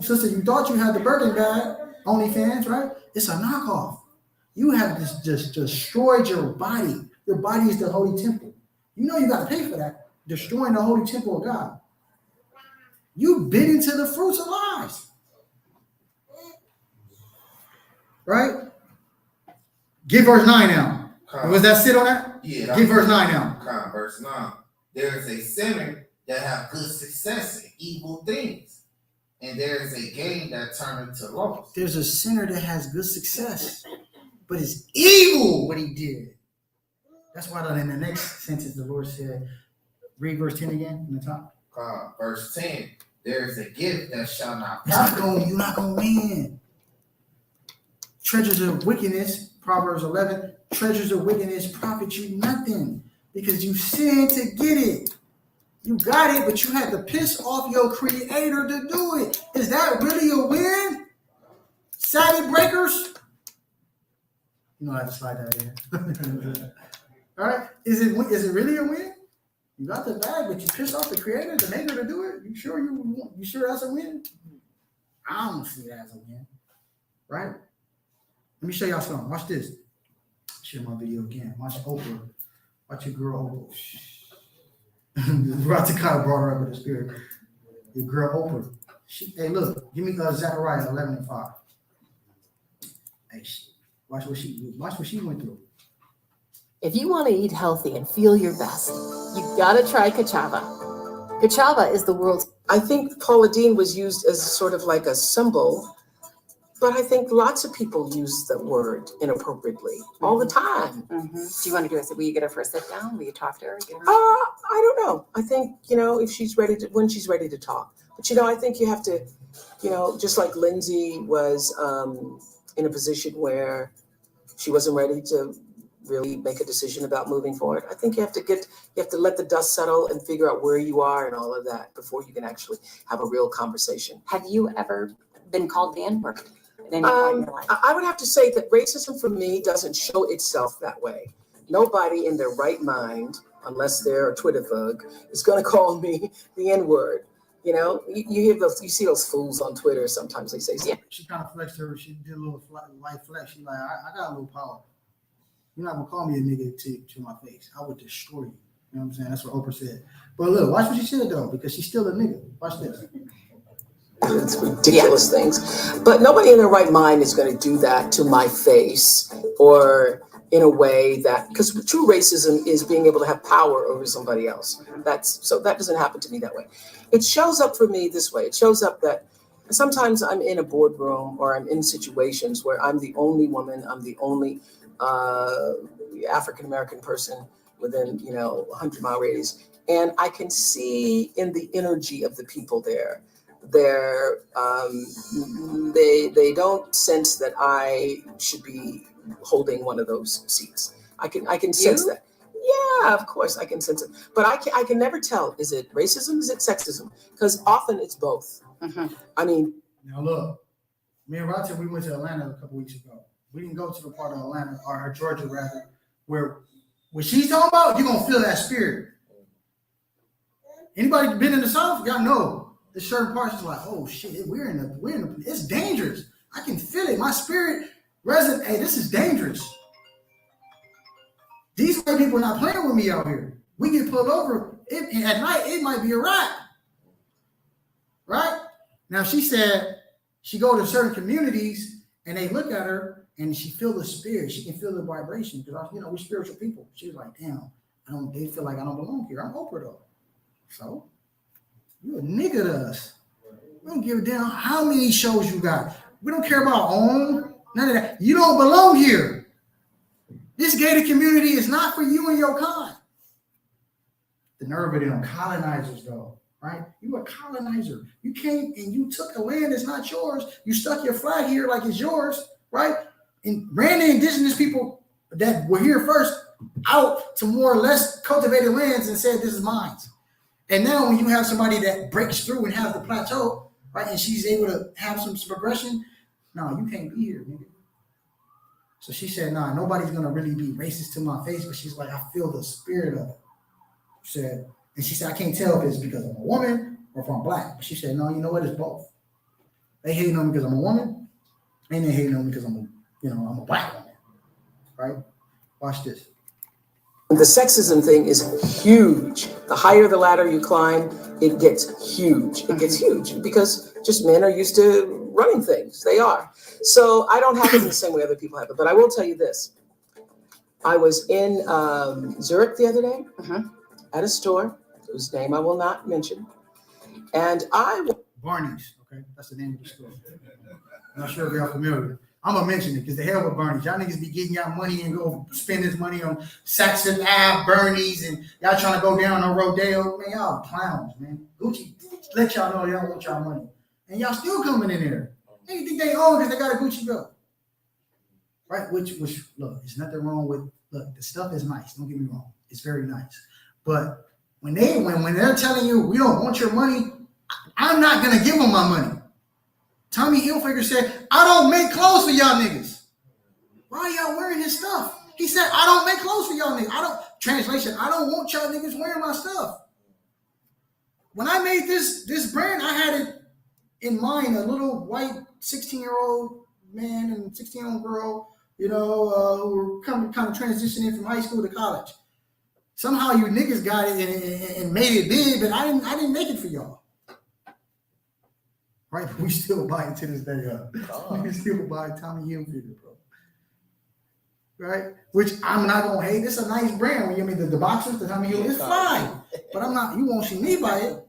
S1: Sister, you thought you had the Birkin bag, OnlyFans, right? It's a knockoff. You have just destroyed your body. Your body is the holy temple. You know you got to pay for that. Destroying the holy temple of God. You bit into the fruits of lies. Right? Give verse 9 now. Was that sit on that?
S4: Yeah.
S1: Give verse 9 now.
S4: Verse 9. There is a sinner that have good success in evil things, and there is a gain that turneth to loss.
S1: There's a sinner that has good success, but it's evil what he did. That's why in the next sentence the Lord said, read verse 10 again in the top.
S4: Verse 10. There is a gift that shall not
S1: profit. You're not going to win. Treasures of wickedness, Proverbs 11, treasures of wickedness profit you nothing because you sinned to get it. You got it, but you had to piss off your creator to do it. Is that really a win? Savvy breakers? You know I have to slide that in. All right? Is it really a win? You got the bag, but you pissed off the creator, the maker to do it? You sure that's a win? I don't see that as a win. Right? Let me show y'all something. Watch this. Share my video again. Watch Oprah. Watch your girl Oprah. Ratakata brought her up with the spirit. Your girl Oprah. Hey, look. Give me Zechariah 11 and 5. Hey, watch what she went through.
S14: If you want to eat healthy and feel your best, you gotta try cassava. Cassava is the world's.
S15: I think Paula Deen was used as sort of like a symbol But I think lots of people use the word inappropriately all the time.
S14: Do you want to do it? Will you get her for a sit down? Will you talk to her? Get her?
S15: I don't know. I think, if she's ready to, when she's ready to talk. But, I think you have to, just like Lindsay was in a position where she wasn't ready to really make a decision about moving forward. I think you have to let the dust settle and figure out where you are and all of that before you can actually have a real conversation.
S14: Have you ever been called the N-word at any point in your life?
S15: I would have to say that racism for me doesn't show itself that way. Nobody in their right mind, unless they're a Twitter thug, is going to call me the N-word. You hear you see those fools on Twitter. Sometimes they say,
S1: yeah. She kind of flexed her. She did a little light flex. She like, I got a little power. You're not gonna call me a nigga to my face. I would destroy you. You know what I'm saying? That's what Oprah said. But look, watch what she said though, because she's still a nigga. Watch this.
S15: It's ridiculous things. But nobody in their right mind is going to do that to my face or in a way that, because true racism is being able to have power over somebody else. So that doesn't happen to me that way. It shows up for me this way. It shows up that sometimes I'm in a boardroom or I'm in situations where I'm the only woman, I'm the only African-American person within, 100-mile radius. And I can see in the energy of the people there, they don't sense that I should be holding one of those seats. I can sense that. Yeah, of course I can sense it. But I can never tell, is it racism, is it sexism? Because often it's both. I mean.
S1: Now look, me and Rata, we went to Atlanta a couple weeks ago. We didn't go to the part of Atlanta, or Georgia rather, where what she's talking about, you're going to feel that spirit. Anybody been in the South? Y'all know. There's certain parts is like, oh shit, we're in the, it's dangerous. I can feel it. My spirit resonates. Hey, this is dangerous. These white people are not playing with me out here. We get pulled over. At night, it might be a wrap. Right? Now, she said she go to certain communities and they look at her and she feel the spirit. She can feel the vibration because, we're spiritual people. She was like, damn, they feel like I don't belong here. I'm Oprah though. So, you a nigga to us. We don't give a damn how many shows you got. We don't care about OWN, none of that. You don't belong here. This gated community is not for you and your kind. The nerve of them colonizers, though, right? You a colonizer. You came and you took a land that's not yours. You stuck your flag here like it's yours, right? And ran the indigenous people that were here first out to more or less cultivated lands and said, this is mine. And now when you have somebody that breaks through and has the plateau, right, and she's able to have some progression, no, you can't be here, nigga. So she said, nah, nobody's going to really be racist to my face, but she's like, I feel the spirit of it. She said, I can't tell if it's because I'm a woman or if I'm black. But she said, no, you know what? It's both. They hating on me because I'm a woman, and they hating on me because I'm a black woman, right? Watch this.
S15: The sexism thing is huge. The higher the ladder you climb, it gets huge. It gets huge because just men are used to running things. They are. So I don't have it in the same way other people have it. But I will tell you this. I was in Zurich the other day at a store whose name I will not mention. And
S1: Barney's, okay? That's the name of the store. I'm not sure if y'all familiar. I'm gonna mention it because the hell with Bernie's. Y'all niggas be getting y'all money and go spend this money on Saxon Ave, Bernie's, and y'all trying to go down on Rodeo. Man, y'all clowns, man. Gucci let y'all know y'all want y'all money. And y'all still coming in there. They think they own because they got a Gucci belt. Right? Which look, there's nothing wrong with, look, the stuff is nice. Don't get me wrong. It's very nice. But when they're telling you we don't want your money, I'm not gonna give them my money. Tommy Hilfiger said, I don't make clothes for y'all niggas. Why are y'all wearing his stuff? He said, I don't make clothes for y'all niggas. Translation, I don't want y'all niggas wearing my stuff. When I made this brand, I had it in mind, a little white 16-year-old man and 16-year-old girl, who were kind of transitioning from high school to college. Somehow you niggas got it and made it big, but I didn't make it for y'all. Right, but we still buy it to this day. We still buy Tommy Hilfiger, bro. Right, which I'm not gonna hate. It's a nice brand. When you mean the boxers, the Tommy Hilfiger, it's fine. But I'm not. You won't see me buy it.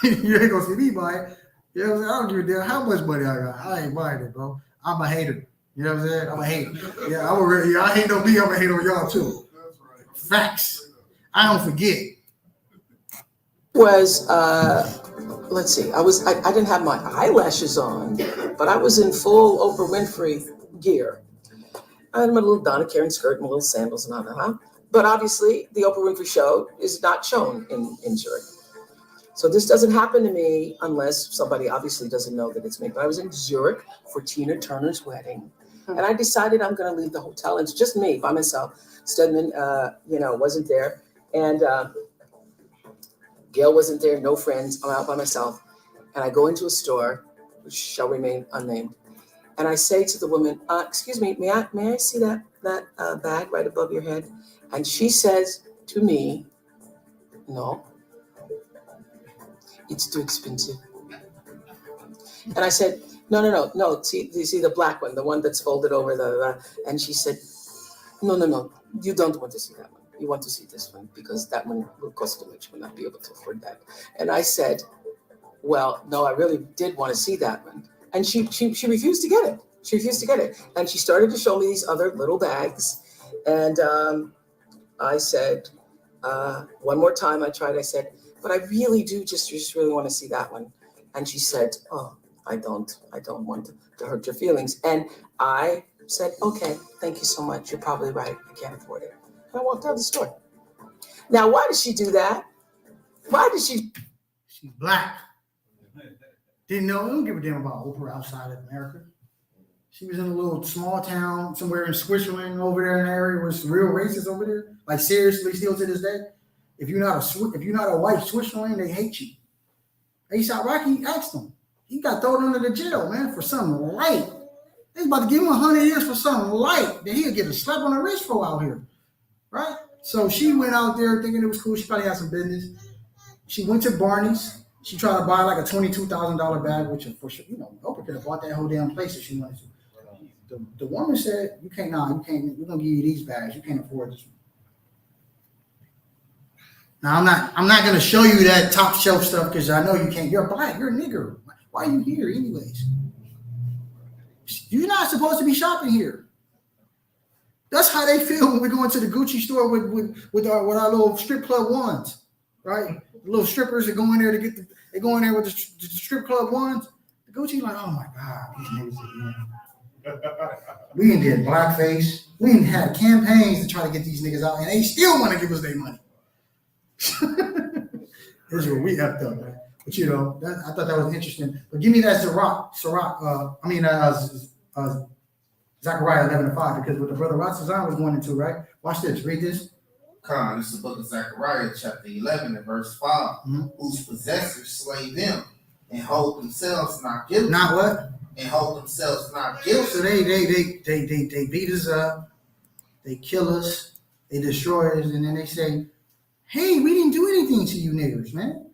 S1: You ain't gonna see me buy it. You know what I'm saying? I don't give a damn how much money I got. I ain't buying it, bro. I'm a hater. You know what I'm saying? I'm a hater. Yeah, I hate on me. I'm a hater on y'all too. Facts. I don't forget.
S15: Was let's see, I didn't have my eyelashes on, but I was in full Oprah Winfrey gear. I had my little Donna Karen skirt and little sandals and all that. But obviously, the Oprah Winfrey show is not shown in Zurich. So this doesn't happen to me unless somebody obviously doesn't know that it's me. But I was in Zurich for Tina Turner's wedding. And I decided I'm going to leave the hotel. It's just me by myself. Stedman, wasn't there. And Gail wasn't there, no friends. I'm out by myself. And I go into a store, which shall remain unnamed. And I say to the woman, excuse me, may I see that bag right above your head? And she says to me, no, it's too expensive. And I said, no. See, you see the black one, the one that's folded over and she said, no, you don't want to see that one. You want to see this one because that one will cost too much. We'll not be able to afford that. And I said, well, no, I really did want to see that one. And she refused to get it. She refused to get it. And she started to show me these other little bags. And I said, one more time I tried, I said, but I really do just really want to see that one. And she said, oh, I don't want to hurt your feelings. And I said, okay, thank you so much. You're probably right. I can't afford it. And I walked out of the store. Now, why did she do that? Why did she?
S1: She's black. Didn't know. Don't give a damn about Oprah outside of America. She was in a little small town somewhere in Switzerland over there in the area. Was real racist over there. Like seriously, still to this day. If you're not a white Switzerland, they hate you. A$AP Rocky asked him. He got thrown under the jail, man, for something light. They was about to give him 100 years for something light. Then he'll get a slap on the wrist for out here, right? So she went out there thinking it was cool. She probably had some business. She went to Barney's. She tried to buy like a $22,000 bag, which for sure, Oprah could have bought that whole damn place if she wanted to. The woman said, you can't, we're gonna give you these bags. You can't afford this one. Now I'm not gonna show you that top shelf stuff because I know you can't. You're black, you're a nigger. Why are you here anyways? You're not supposed to be shopping here. That's how they feel when we go into the Gucci store with our little strip club ones, right? The little strippers that go in there they go in there with the strip club ones. The Gucci like, oh my God, these niggas again. We done did blackface. We done had campaigns to try to get these niggas out, and they still want to give us their money. This is where we effed up, man. But I thought that was interesting. But give me that Zechariah 11:5, because what the brother Ratzazan was going into, right? Watch this. Read this.
S4: This is the book of Zechariah, chapter 11, and verse 5. Whose possessors slay them and hold themselves not guilty.
S1: Not what?
S4: And hold themselves not guilty.
S1: So they beat us up, they kill us, they destroy us, and then they say, hey, we didn't do anything to you niggers, man.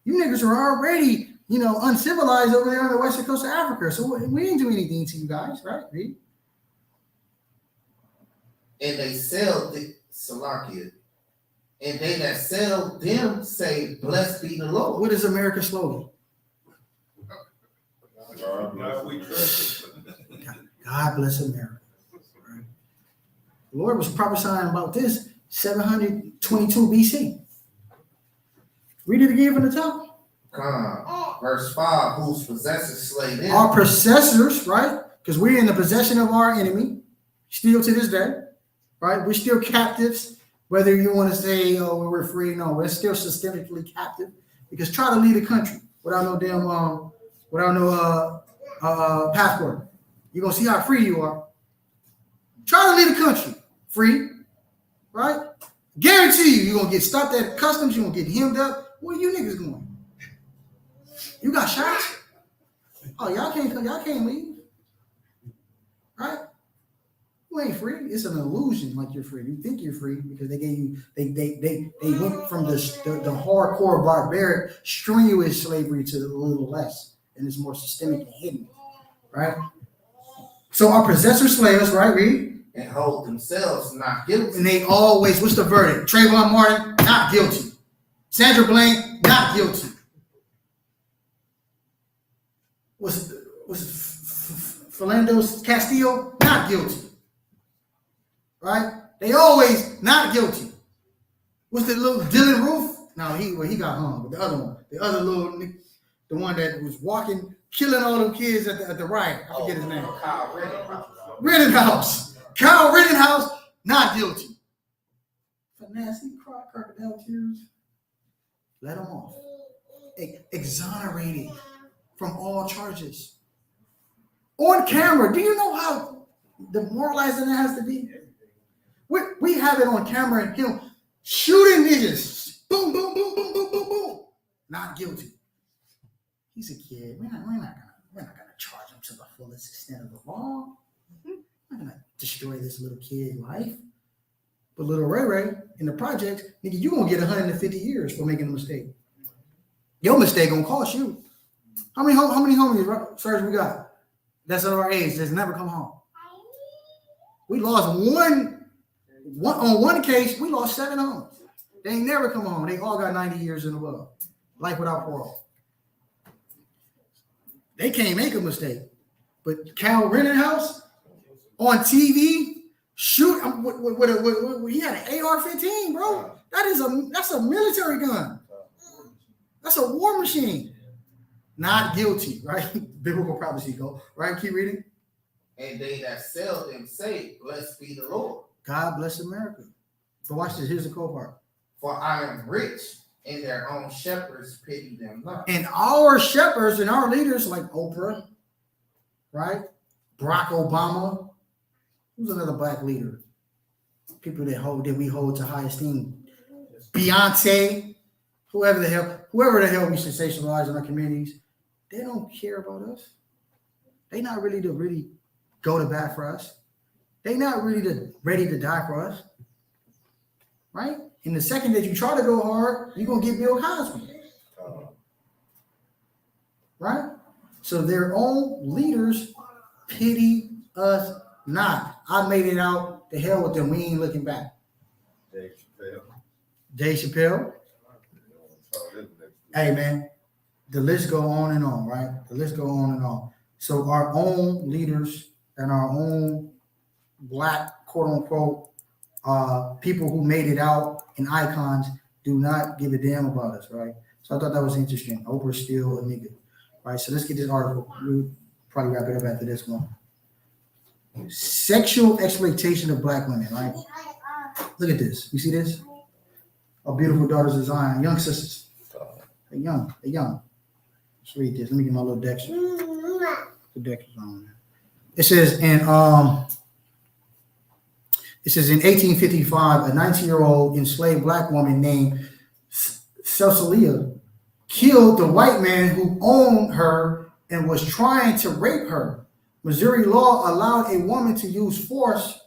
S1: You niggers are already, uncivilized over there on the western coast of Africa. So we didn't do anything to you guys, right? Read.
S4: And they sell the Salakia. And they that sell them say, blessed be the Lord.
S1: What is America's slogan?
S13: God we trust.
S1: God bless America. Right? The Lord was prophesying about this 722 BC. Read it again from the top.
S4: Verse 5, whose possessors slay them.
S1: Our possessors, right? Because we're in the possession of our enemy, still to this day, right? We're still captives, whether you want to say, oh, we're free. No, we're still systemically captive. Because try to leave the country without no damn, passport. You're going to see how free you are. Try to leave the country free, right? Guarantee you're going to get stopped at customs. You're going to get hemmed up. Where you niggas going? You got shots? Oh, y'all can't leave. Right? You ain't free. It's an illusion like you're free. You think you're free because they gave you, they went from the hardcore barbaric strenuous slavery to a little less. And it's more systemic and hidden. Right? So our possessors slay us, right? Read.
S4: And hold themselves not guilty.
S1: And they always, what's the verdict? Trayvon Martin, not guilty. Sandra Bland, not guilty. was Philando Castillo not guilty, right? They always not guilty. Was the little Dylan Roof? No, he got hung. But the other one, the other little, the one that was walking, killing all them kids at the riot. I forget his name. Rittenhouse. Kyle Rittenhouse not guilty. For nasty crocodile tears, let him off. Exonerated from all charges. On camera. Do you know how demoralizing that has to be? We have it on camera and him shooting niggas. Boom, boom, boom, boom, boom, boom, boom. Not guilty. He's a kid. We're not gonna charge him to the fullest extent of the law. We're not gonna destroy this little kid's life. But little Ray Ray in the project, nigga, you gonna get 150 years for making a mistake. Your mistake gonna cost you. How many homies, Serge, we got? That's of our age. That's never come home. We lost on one case. We lost 7 homies. They ain't never come home. They all got 90 years and above. Life without parole. They can't make a mistake. But Cal Rittenhouse on TV, shoot he had an AR-15, bro. That's a military gun. That's a war machine. Not guilty, right? Biblical prophecy, go. Right, keep reading.
S4: And they that sell them say, blessed be the Lord.
S1: God bless America. But watch this. Here's the cool part.
S4: For I am rich, and their own shepherds pity them not.
S1: And our shepherds and our leaders like Oprah, right? Barack Obama. Who's another black leader? People that we hold to high esteem. Beyonce, whoever the hell we sensationalize in our communities, they don't care about us. They not really to really go to bat for us. They not really ready to die for us. Right? And the second that you try to go hard, you're going to get Bill Cosby. Right? So their own leaders pity us not. I made it out. The hell with them. We ain't looking back. Dave Chappelle. Hey, man. The list go on and on, right? The list go on and on. So our own leaders and our own black, quote unquote, people who made it out and icons do not give a damn about us, right? So I thought that was interesting. Oprah's still a nigga, right? So let's get this article. We'll probably wrap it up after this one. Sexual exploitation of black women, right? Look at this. You see this? Our beautiful daughters of Zion, young sisters. They're young. Let's read this. Let me get my little Dexter. The Dexter's on there. It says in 1855, a 19-year-old enslaved black woman named Cecilia killed the white man who owned her and was trying to rape her. Missouri law allowed a woman to use force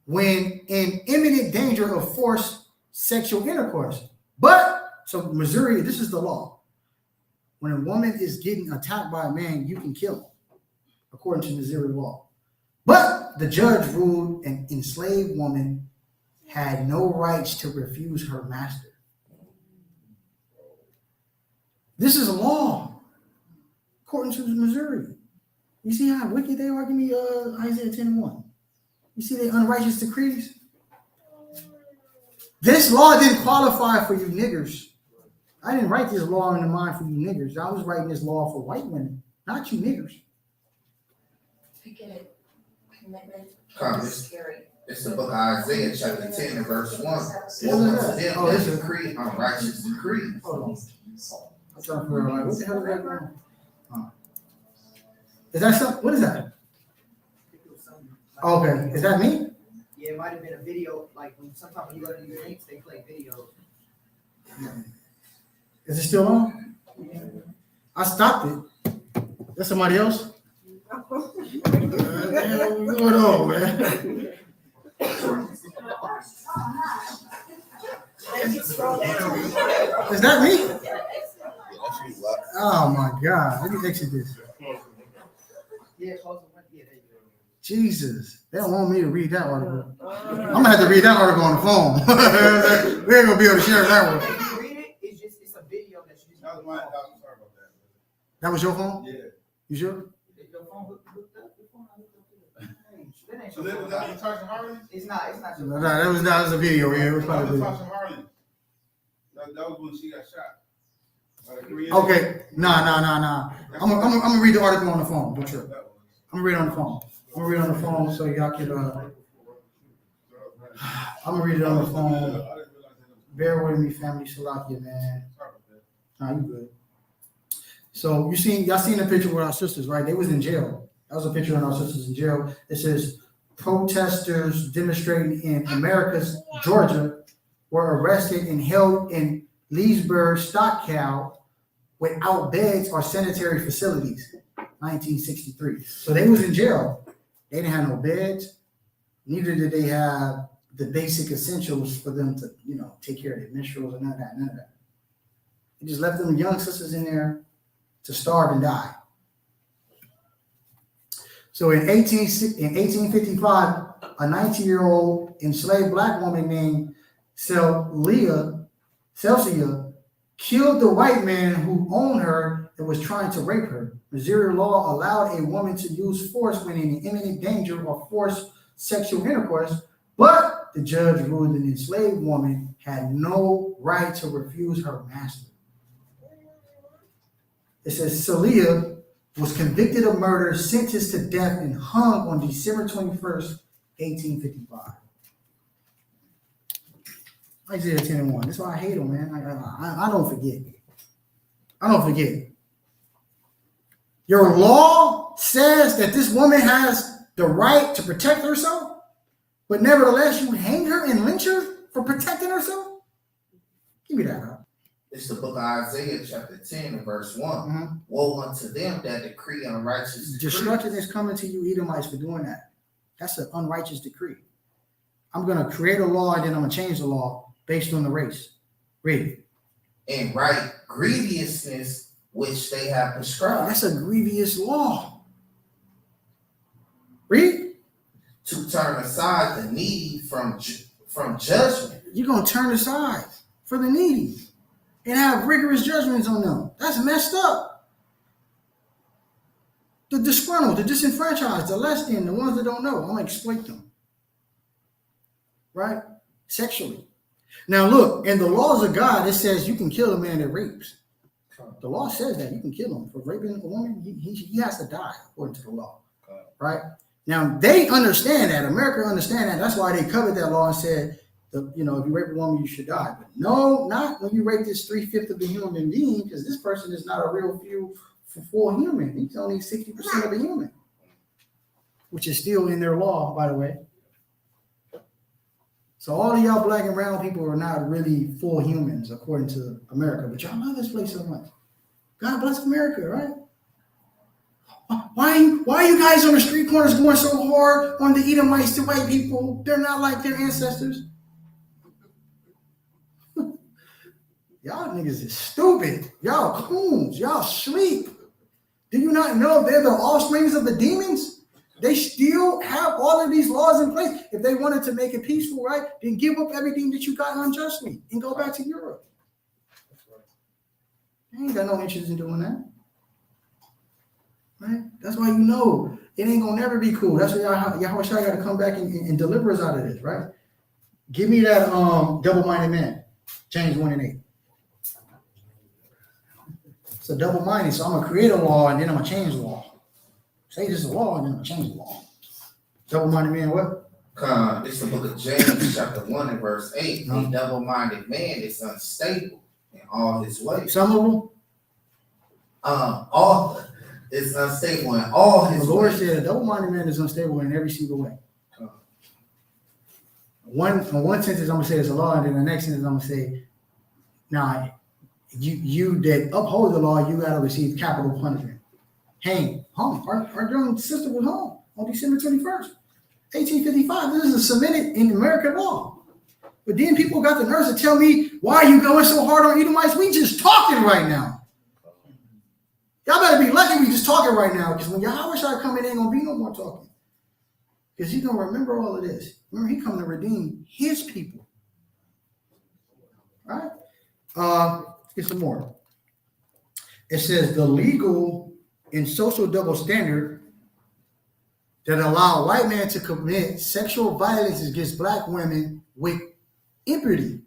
S1: when in imminent danger of forced sexual intercourse. So Missouri, this is the law. When a woman is getting attacked by a man, you can kill him, according to Missouri law. But the judge ruled an enslaved woman had no rights to refuse her master. This is a law, according to Missouri. You see how wicked they are? Give me Isaiah 10:1. You see the unrighteous decrees? This law didn't qualify for you niggers. I didn't write this law in the mind for you niggers. I was writing this law for white women, not you niggers.
S6: I get it. Commitment.
S4: It's the book of Isaiah, chapter 10, and verse 1.
S1: This is a
S4: decree, unrighteous decree.
S1: Hold on. I'm trying to figure out what the hell is that going on? Is that something? What is that? Okay, is that me?
S9: Yeah, it might have been a video, like sometimes when you go to your links, they play videos.
S1: Is it still on? I stopped it. That's somebody else? What the hell is going on, man? Is that me? Oh my God. Let me exit this. Jesus. They don't want me to read that article. I'm gonna have to read that article on the phone. We ain't gonna be able to share that one.
S9: Read it, it's a video that you just.
S1: That was your phone?
S10: Yeah.
S1: You sure?
S9: Your phone hooked up? Your phone not hooked up to it. That ain't
S13: So
S9: your
S13: that
S9: phone.
S13: was that you touching Harley?
S9: It's not your
S1: No,
S9: phone.
S1: that was a video. Yeah, it was
S13: I
S1: probably a
S13: was
S1: video.
S13: touching Harley. That was when she got shot.
S1: Okay, nah. I'm gonna read the article on the phone. Don't trip. I'm gonna read it on the phone. I'm gonna read it on the phone so y'all can. I'm gonna read it on the phone. Bear with me, family. Salakia, man. Nah, you good. So y'all seen the picture with our sisters, right? They was in jail. That was a picture of our sisters in jail. It says protesters demonstrating in America's Georgia were arrested and held in Leesburg stockhouse without beds or sanitary facilities. 1963. So they was in jail. They didn't have no beds. Neither did they have the basic essentials for them to, take care of their menstruals and none of that. They just left them young sisters in there to starve and die. So in 1855, a 19-year-old enslaved black woman named Celsia killed the white man who owned her and was trying to rape her. Missouri law allowed a woman to use force when in imminent danger of forced sexual intercourse, but the judge ruled an enslaved woman had no right to refuse her master. It says Celia was convicted of murder, sentenced to death, and hung on December 21st, 1855. Isaiah 10:1. That's why I hate him, man. I don't forget. I don't forget. Your law says that this woman has the right to protect herself, but nevertheless you hang her and lynch her for protecting herself? Give me that, huh?
S4: It's the book of Isaiah, chapter 10, and verse 1. Woe unto them that decree unrighteous decrees.
S1: Destruction is coming to you, Edomites, for doing that. That's an unrighteous decree. I'm going to create a law and then I'm going to change the law based on the race. Read.
S4: And write grievousness which they have prescribed.
S1: That's a grievous law. Read.
S4: To turn aside the needy from judgment.
S1: You're going to turn aside for the needy and have rigorous judgments on them. That's messed up. The disgruntled, the disenfranchised, the less than, the ones that don't know, I'm going to exploit them. Right? Sexually. Now look, in the laws of God, it says you can kill a man that rapes. The law says that you can kill him for raping a woman. He has to die according to the law. Right? Now they understand that. America understand that. That's why they covered that law and said, if you rape a woman, you should die. But no, not when you rape this 3/5 of the human being, because this person is not a real full human. He's only 60% of a human, which is still in their law, by the way. So all of y'all black and brown people are not really full humans according to America, but y'all love this place so much. God bless America, right? Why are you guys on the street corners going so hard on the Edomites, the white people? They're not like their ancestors. Y'all niggas is stupid. Y'all coons. Y'all sleep. Do you not know they're the offsprings of the demons? They still have all of these laws in place. If they wanted to make it peaceful, right, then give up everything that you got unjustly and go back to Europe. They ain't got no interest in doing that. Right? That's why you know it ain't gonna never be cool. That's why y'all got to come back and deliver us out of this, right? Give me that double-minded man. James 1:8. It's a double-minded, so I'm gonna create a law and then I'm gonna change the law. Say this is a law and then I'm gonna change the law. Double-minded man, what?
S4: It's the book of James, chapter 1 and verse 8. A double-minded man is unstable in all his ways.
S1: Some of them?
S4: All is unstable in all his ways.
S1: The Lord said a double-minded man is unstable in every single way. One sentence I'm gonna say it's a law, and then the next sentence I'm gonna say, nah, you that uphold the law, you gotta receive capital punishment. Hang, hung. Our young sister was hung on December 21st, 1855. This is submitted in American law. But then people got the nerve to tell me, why are you going so hard on Edomites? We just talking right now. Y'all better be lucky we just talking right now, because when Yahweh Shai come in, ain't gonna be no more talking. Because he's gonna remember all of this. Remember, he coming to redeem his people. All right? Let's get some more. It says the legal and social double standard that allow white men to commit sexual violence against black women with impunity,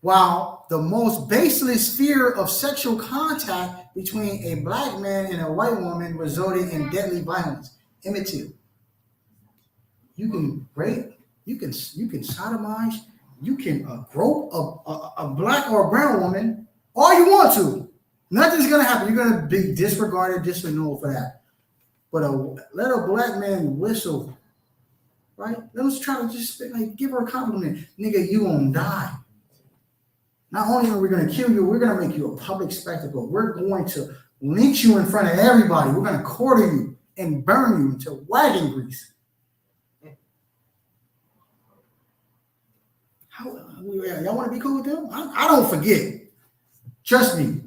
S1: while the most baseless fear of sexual contact between a black man and a white woman resulted in deadly violence. Imitative. You can rape, you can sodomize, you can grope a black or a brown woman all you want to. Nothing's gonna happen. You're gonna be disregarded, disannulled for that. But let a black man whistle, right? Let us try to just like give her a compliment. Nigga, you gonna die. Not only are we gonna kill you, we're gonna make you a public spectacle. We're going to lynch you in front of everybody. We're gonna quarter you and burn you into wagon grease. Y'all want to be cool with them? I don't forget. Trust me,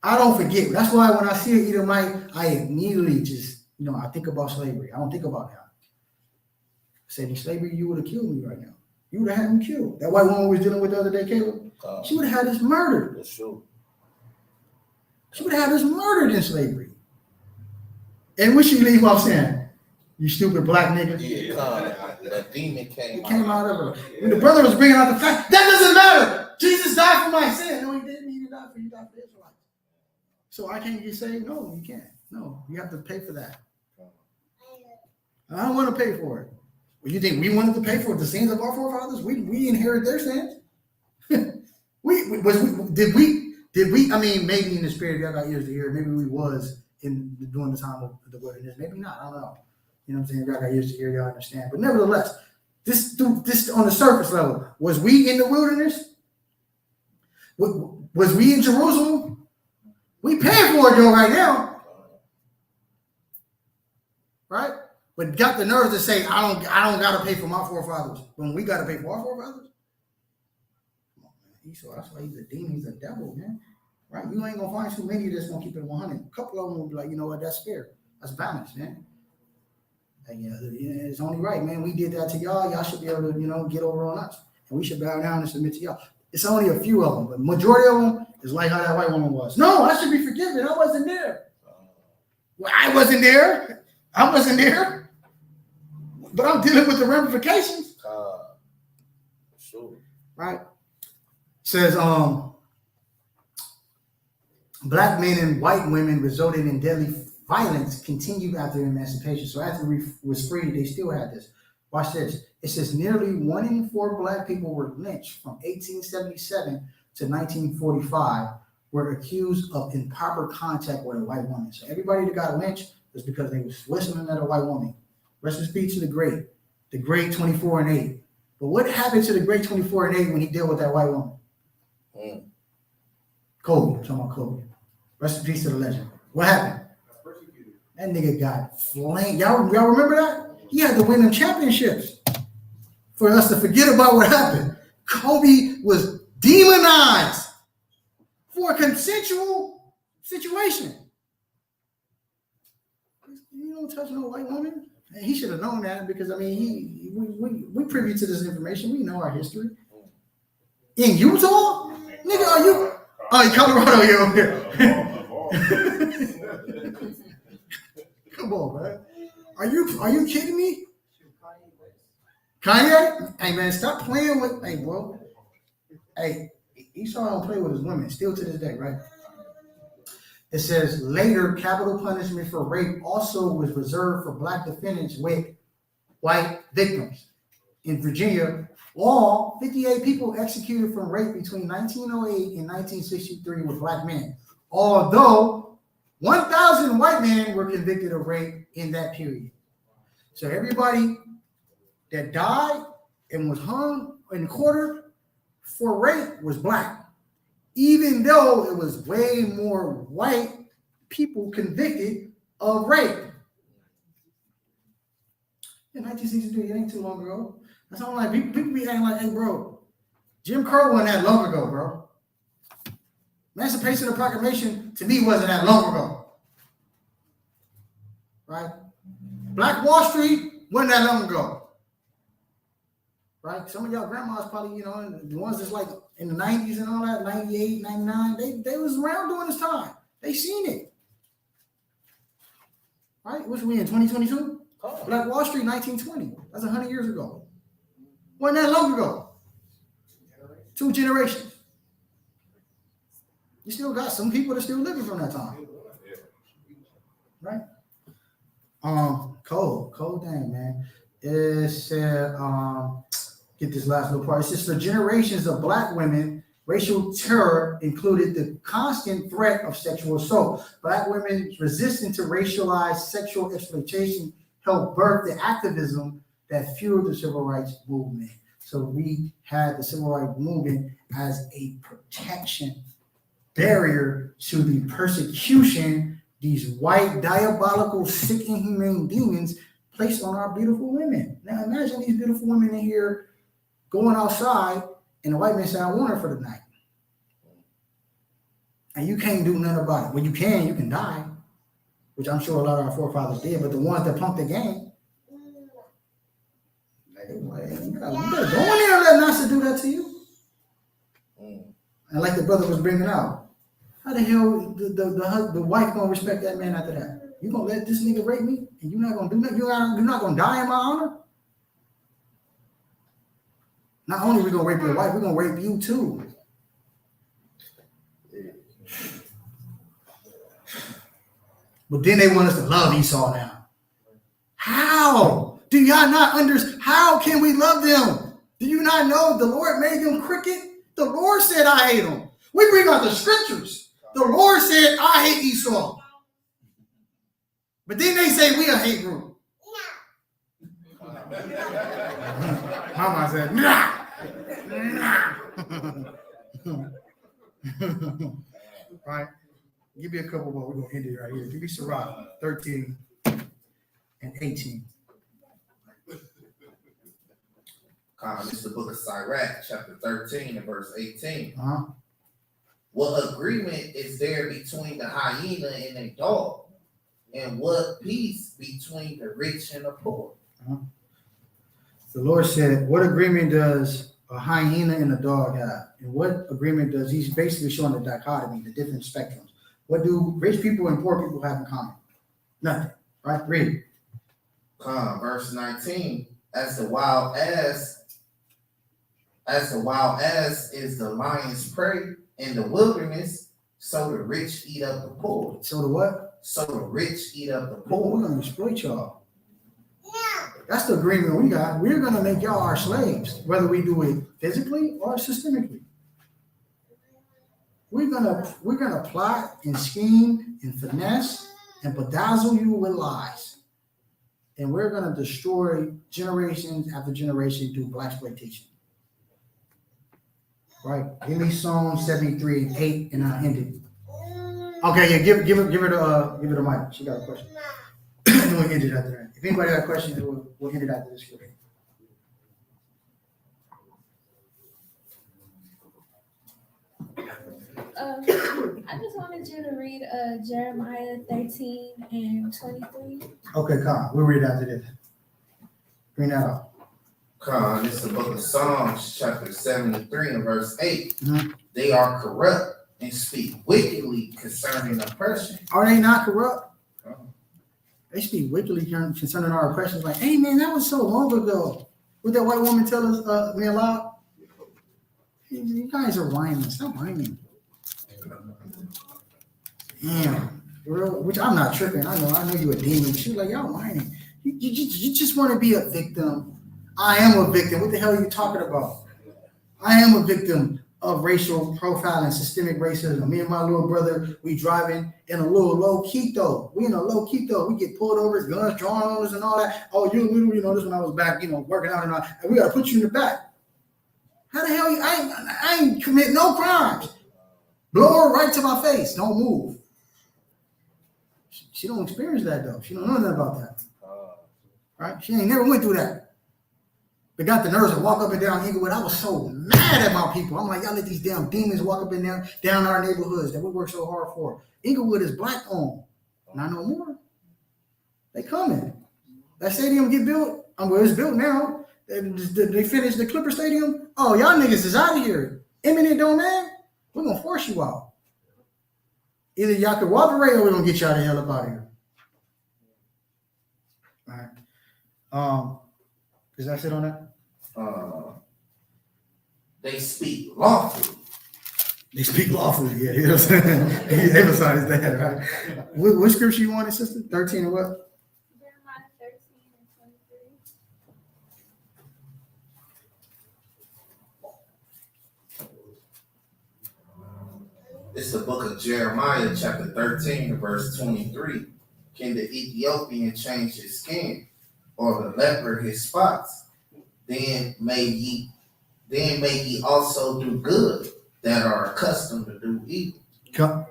S1: I don't forget. That's why when I see an Edomite, I immediately just, I think about slavery. I don't think about that. I said, in slavery, you would have killed me right now. You would have had me killed. That white woman we was dealing with the other day, Caleb, she would have had us murdered.
S4: That's true.
S1: She would have had us murdered in slavery. And when she leave off saying, you stupid black nigga.
S4: Yeah, that demon came
S1: out of her. When the brother was bringing out the fact, that doesn't matter. Jesus died for my sin. No, he didn't. He didn't die for you. He died for the Israelites. So I can't get saved? No, you can't. No, you have to pay for that. I don't want to pay for it. Well, you think we wanted to pay for the sins of our forefathers? We inherit their sins. Did we? I mean, maybe in the spirit, y'all got ears to hear. Maybe we was during the time of the wilderness. Maybe not. I don't know. You know what I'm saying? Y'all got ears to hear. Y'all understand. But nevertheless, this on the surface level, was we in the wilderness? Was we in Jerusalem? We paying for it though right now, right? But got the nerve to say I don't gotta pay for my forefathers when we gotta pay for our forefathers. Come on, man. Esau, that's why he's a demon. He's a devil, man. Right? You ain't gonna find too many that's gonna keep it 100. A couple of them will be like, you know what? That's fair. That's balanced, man. And it's only right, man. We did that to y'all. Y'all should be able to, get over on us, and we should bow down and submit to y'all. It's only a few of them, but majority of them is like how that white woman was. No, I should be forgiven. I wasn't there. Well, I wasn't there. I wasn't there. But I'm dealing with the ramifications.
S4: Sure.
S1: Right? Says black men and white women resulted in deadly violence continued after emancipation. So after we was freed, they still had this. Watch this. It says nearly 1 in 4 black people were lynched from 1877 to 1945 were accused of improper contact with a white woman. So everybody that got lynched was because they was whistling at a white woman. Rest in peace to the great 24 and 8. But what happened to the great 24 and 8 when he dealt with that white woman? Kobe. I'm talking about Kobe. Rest in peace to the legend. What happened? That nigga got flamed. Y'all remember that? He had to win them championships for us to forget about what happened. Kobe was demonized for a consensual situation. You don't touch no white woman. And he should have known that because we privy to this information. We know our history. In Utah, nigga, are you? Oh, in Colorado, you're over here. Come on, man. Are you kidding me? Kanye? Hey, man, stop playing with. Hey, bro. Hey, Esau don't play with his women still to this day, right? It says later, capital punishment for rape also was reserved for black defendants with white victims. In Virginia, all 58 people executed from rape between 1908 and 1963 were black men, although 1,000 white men were convicted of rape in that period. So everybody that died and was hung and quartered for rape was black, even though it was way more white people convicted of rape. In 1963, it ain't too long ago. That's all like people be acting like, hey, bro, Jim Crow wasn't that long ago, bro. Emancipation of Proclamation to me wasn't that long ago. Right? Black Wall Street wasn't that long ago. Right? Some of y'all grandmas probably, the ones that's like in the 90s and all that, 98, 99, they was around during this time. They seen it. Right? Which we in 2022? Black Wall Street, 1920. That's 100 years ago. Wasn't that long ago? 2 generations. You still got some people that still living from that time. Right? Cold thing, man. It said, get this last little part. It says for generations of Black women, racial terror included the constant threat of sexual assault. Black women's resistance to racialized sexual exploitation helped birth the activism that fueled the civil rights movement. So we had the civil rights movement as a protection barrier to the persecution these white, diabolical, sick, inhumane demons placed on our beautiful women. Now imagine these beautiful women in here going outside and the white man said, I want her for the night. And you can't do nothing about it. Well, you can die, which I'm sure a lot of our forefathers did, but the ones that pumped the game, you better go in there and let Nasa do that to you. And like the brother was bringing out, how the hell the wife gonna respect that man after that? You gonna let this nigga rape me and you're not gonna do nothing? You're not gonna die in my honor? Not only are we gonna rape your wife, we're gonna rape you too. But then they want us to love Esau now. How? Do y'all not understand? How can we love them? Do you not know the Lord made them crooked? The Lord said, I hate them. We bring out the scriptures. The Lord said, I hate Esau. But then they say we a hate group. Mama said, nah. Right? Give me a couple more. We're going to end it right here. Give me Sirach 13 and 18.
S4: It's the book of Sirach, chapter 13 and verse 18.
S1: Uh-huh.
S4: What agreement is there between the hyena and a dog? And what peace between the rich and the poor?
S1: Uh-huh. The Lord said, what agreement does a hyena and a dog have? And what agreement does, he's basically showing the dichotomy, the different spectrums. What do rich people and poor people have in common? Nothing, right? Read.
S4: Verse 19, as the wild ass is the lion's prey in the wilderness, so the rich eat up the poor.
S1: So the what?
S4: So the rich eat up the
S1: Poor.
S4: poor.
S1: We're gonna exploit y'all. That's the agreement we got. We're gonna make y'all our slaves, whether we do it physically or systemically. We're gonna plot and scheme and finesse and bedazzle you with lies. And we're gonna destroy generations after generation through Blaxploitation. Right? Give me Psalm 73 and 8 and I'll end it. Okay, yeah, give her the mic. She got a question. And we'll end it after that. If anybody got a question, we'll end it after this scripture.
S16: I just wanted you to read Jeremiah 13 and 23.
S1: Okay, come. We'll read it after this. Bring that up.
S4: It's the book of Psalms, chapter 73 and verse 8.
S1: Mm-hmm.
S4: They are corrupt and speak wickedly concerning oppression.
S1: Are they not corrupt? They speak wickedly concerning our oppressions. Like, hey man, that was so long ago. Would that white woman tell us, me aloud? You guys are whining. Stop whining. Damn. Which I'm not tripping. I know you a demon. She's like, y'all whining. You just want to be a victim. I am a victim. What the hell are you talking about? I am a victim of racial profiling, systemic racism. Me and my little brother, we driving in a little low keto. We in a low keto. We get pulled over, guns drawn on us and all that. Oh, you little, this when I was back, working out and all. And we got to put you in the back. How the hell I ain't commit no crimes. Blow her right to my face. Don't move. She don't experience that though. She don't know nothing about that. Right? She ain't never went through that. They got the nerves to walk up and down Inglewood. I was so mad at my people. I'm like, y'all let these damn demons walk up and down our neighborhoods that we work so hard for. Inglewood is black owned. Not no more. They coming. That stadium get built. Well, it's built now. They finished the Clipper Stadium. Oh, y'all niggas is out of here. Eminent domain. We're gonna force you out. Either y'all can cooperate or we're gonna get y'all the hell up out of here. All right. Is that it on that?
S4: They speak lawfully.
S1: They speak lawfully, yeah. You know what I'm saying? He emphasized that, right? What scripture you wanted, sister? 13 and what?
S16: Jeremiah 13 and 23.
S4: It's the book of Jeremiah, chapter 13, verse 23. Can the Ethiopian change his skin, or the leper his spots? Then may ye also do good that are accustomed to do evil.
S1: Come.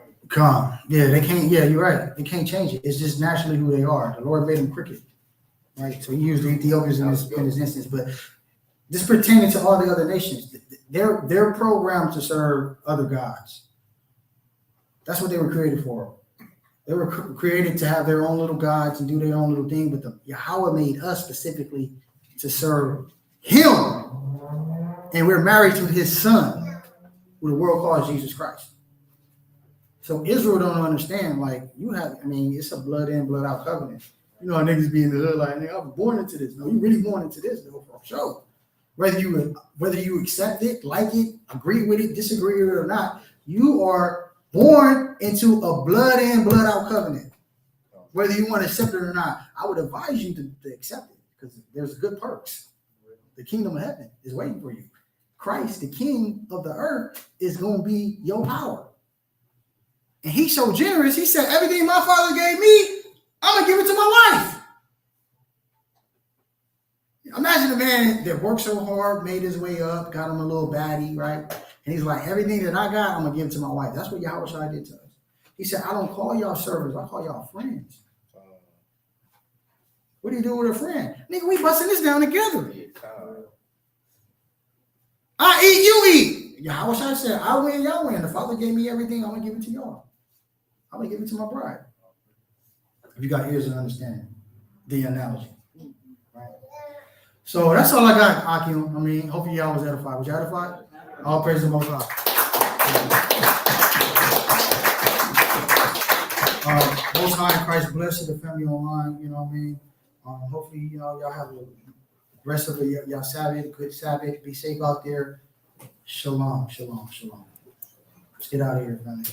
S1: Yeah, they can't. Yeah, you're right. They can't change it. It's just naturally who they are. The Lord made them crooked, right? So he used the Ethiopians in this instance, but this pertaining to all the other nations. They're programmed to serve other gods. That's what they were created for. They were created to have their own little gods and do their own little thing, but Yahweh made us specifically to serve him. And we're married to his son, who the world calls Jesus Christ. So Israel don't understand, like, it's a blood in, blood out covenant. You know how niggas be in the hood like, nigga, I was born into this. No, you really born into this, though, for sure. Whether you accept it, like it, agree with it, disagree with it or not, you are born into a blood in, blood out covenant. Whether you want to accept it or not, I would advise you to accept it because there's good perks. The kingdom of heaven is waiting for you. Christ, the king of the earth, is going to be your power. And he's so generous, he said, everything my father gave me, I'm going to give it to my wife. Imagine a man that worked so hard, made his way up, got him a little baddie, right? And he's like, everything that I got, I'm going to give it to my wife. That's what Yahweh Shai did to us. He said, I don't call y'all servants, I call y'all friends. What do you do with a friend? Nigga, we busting this down together. I eat, you eat. Yahweh Shai said, I win, y'all win. The Father gave me everything, I'm going to give it to y'all. I'm going to give it to my bride. If you got ears and understand the analogy. Right? So that's all I got, Akim. I mean, hopefully y'all was edified. Was you edified? All praise the Most High. Most High in Christ bless the family online. You know what I mean? Hopefully, y'all have a rest of your Sabbath, good Sabbath. Be safe out there. Shalom, shalom, shalom. Let's get out of here, family.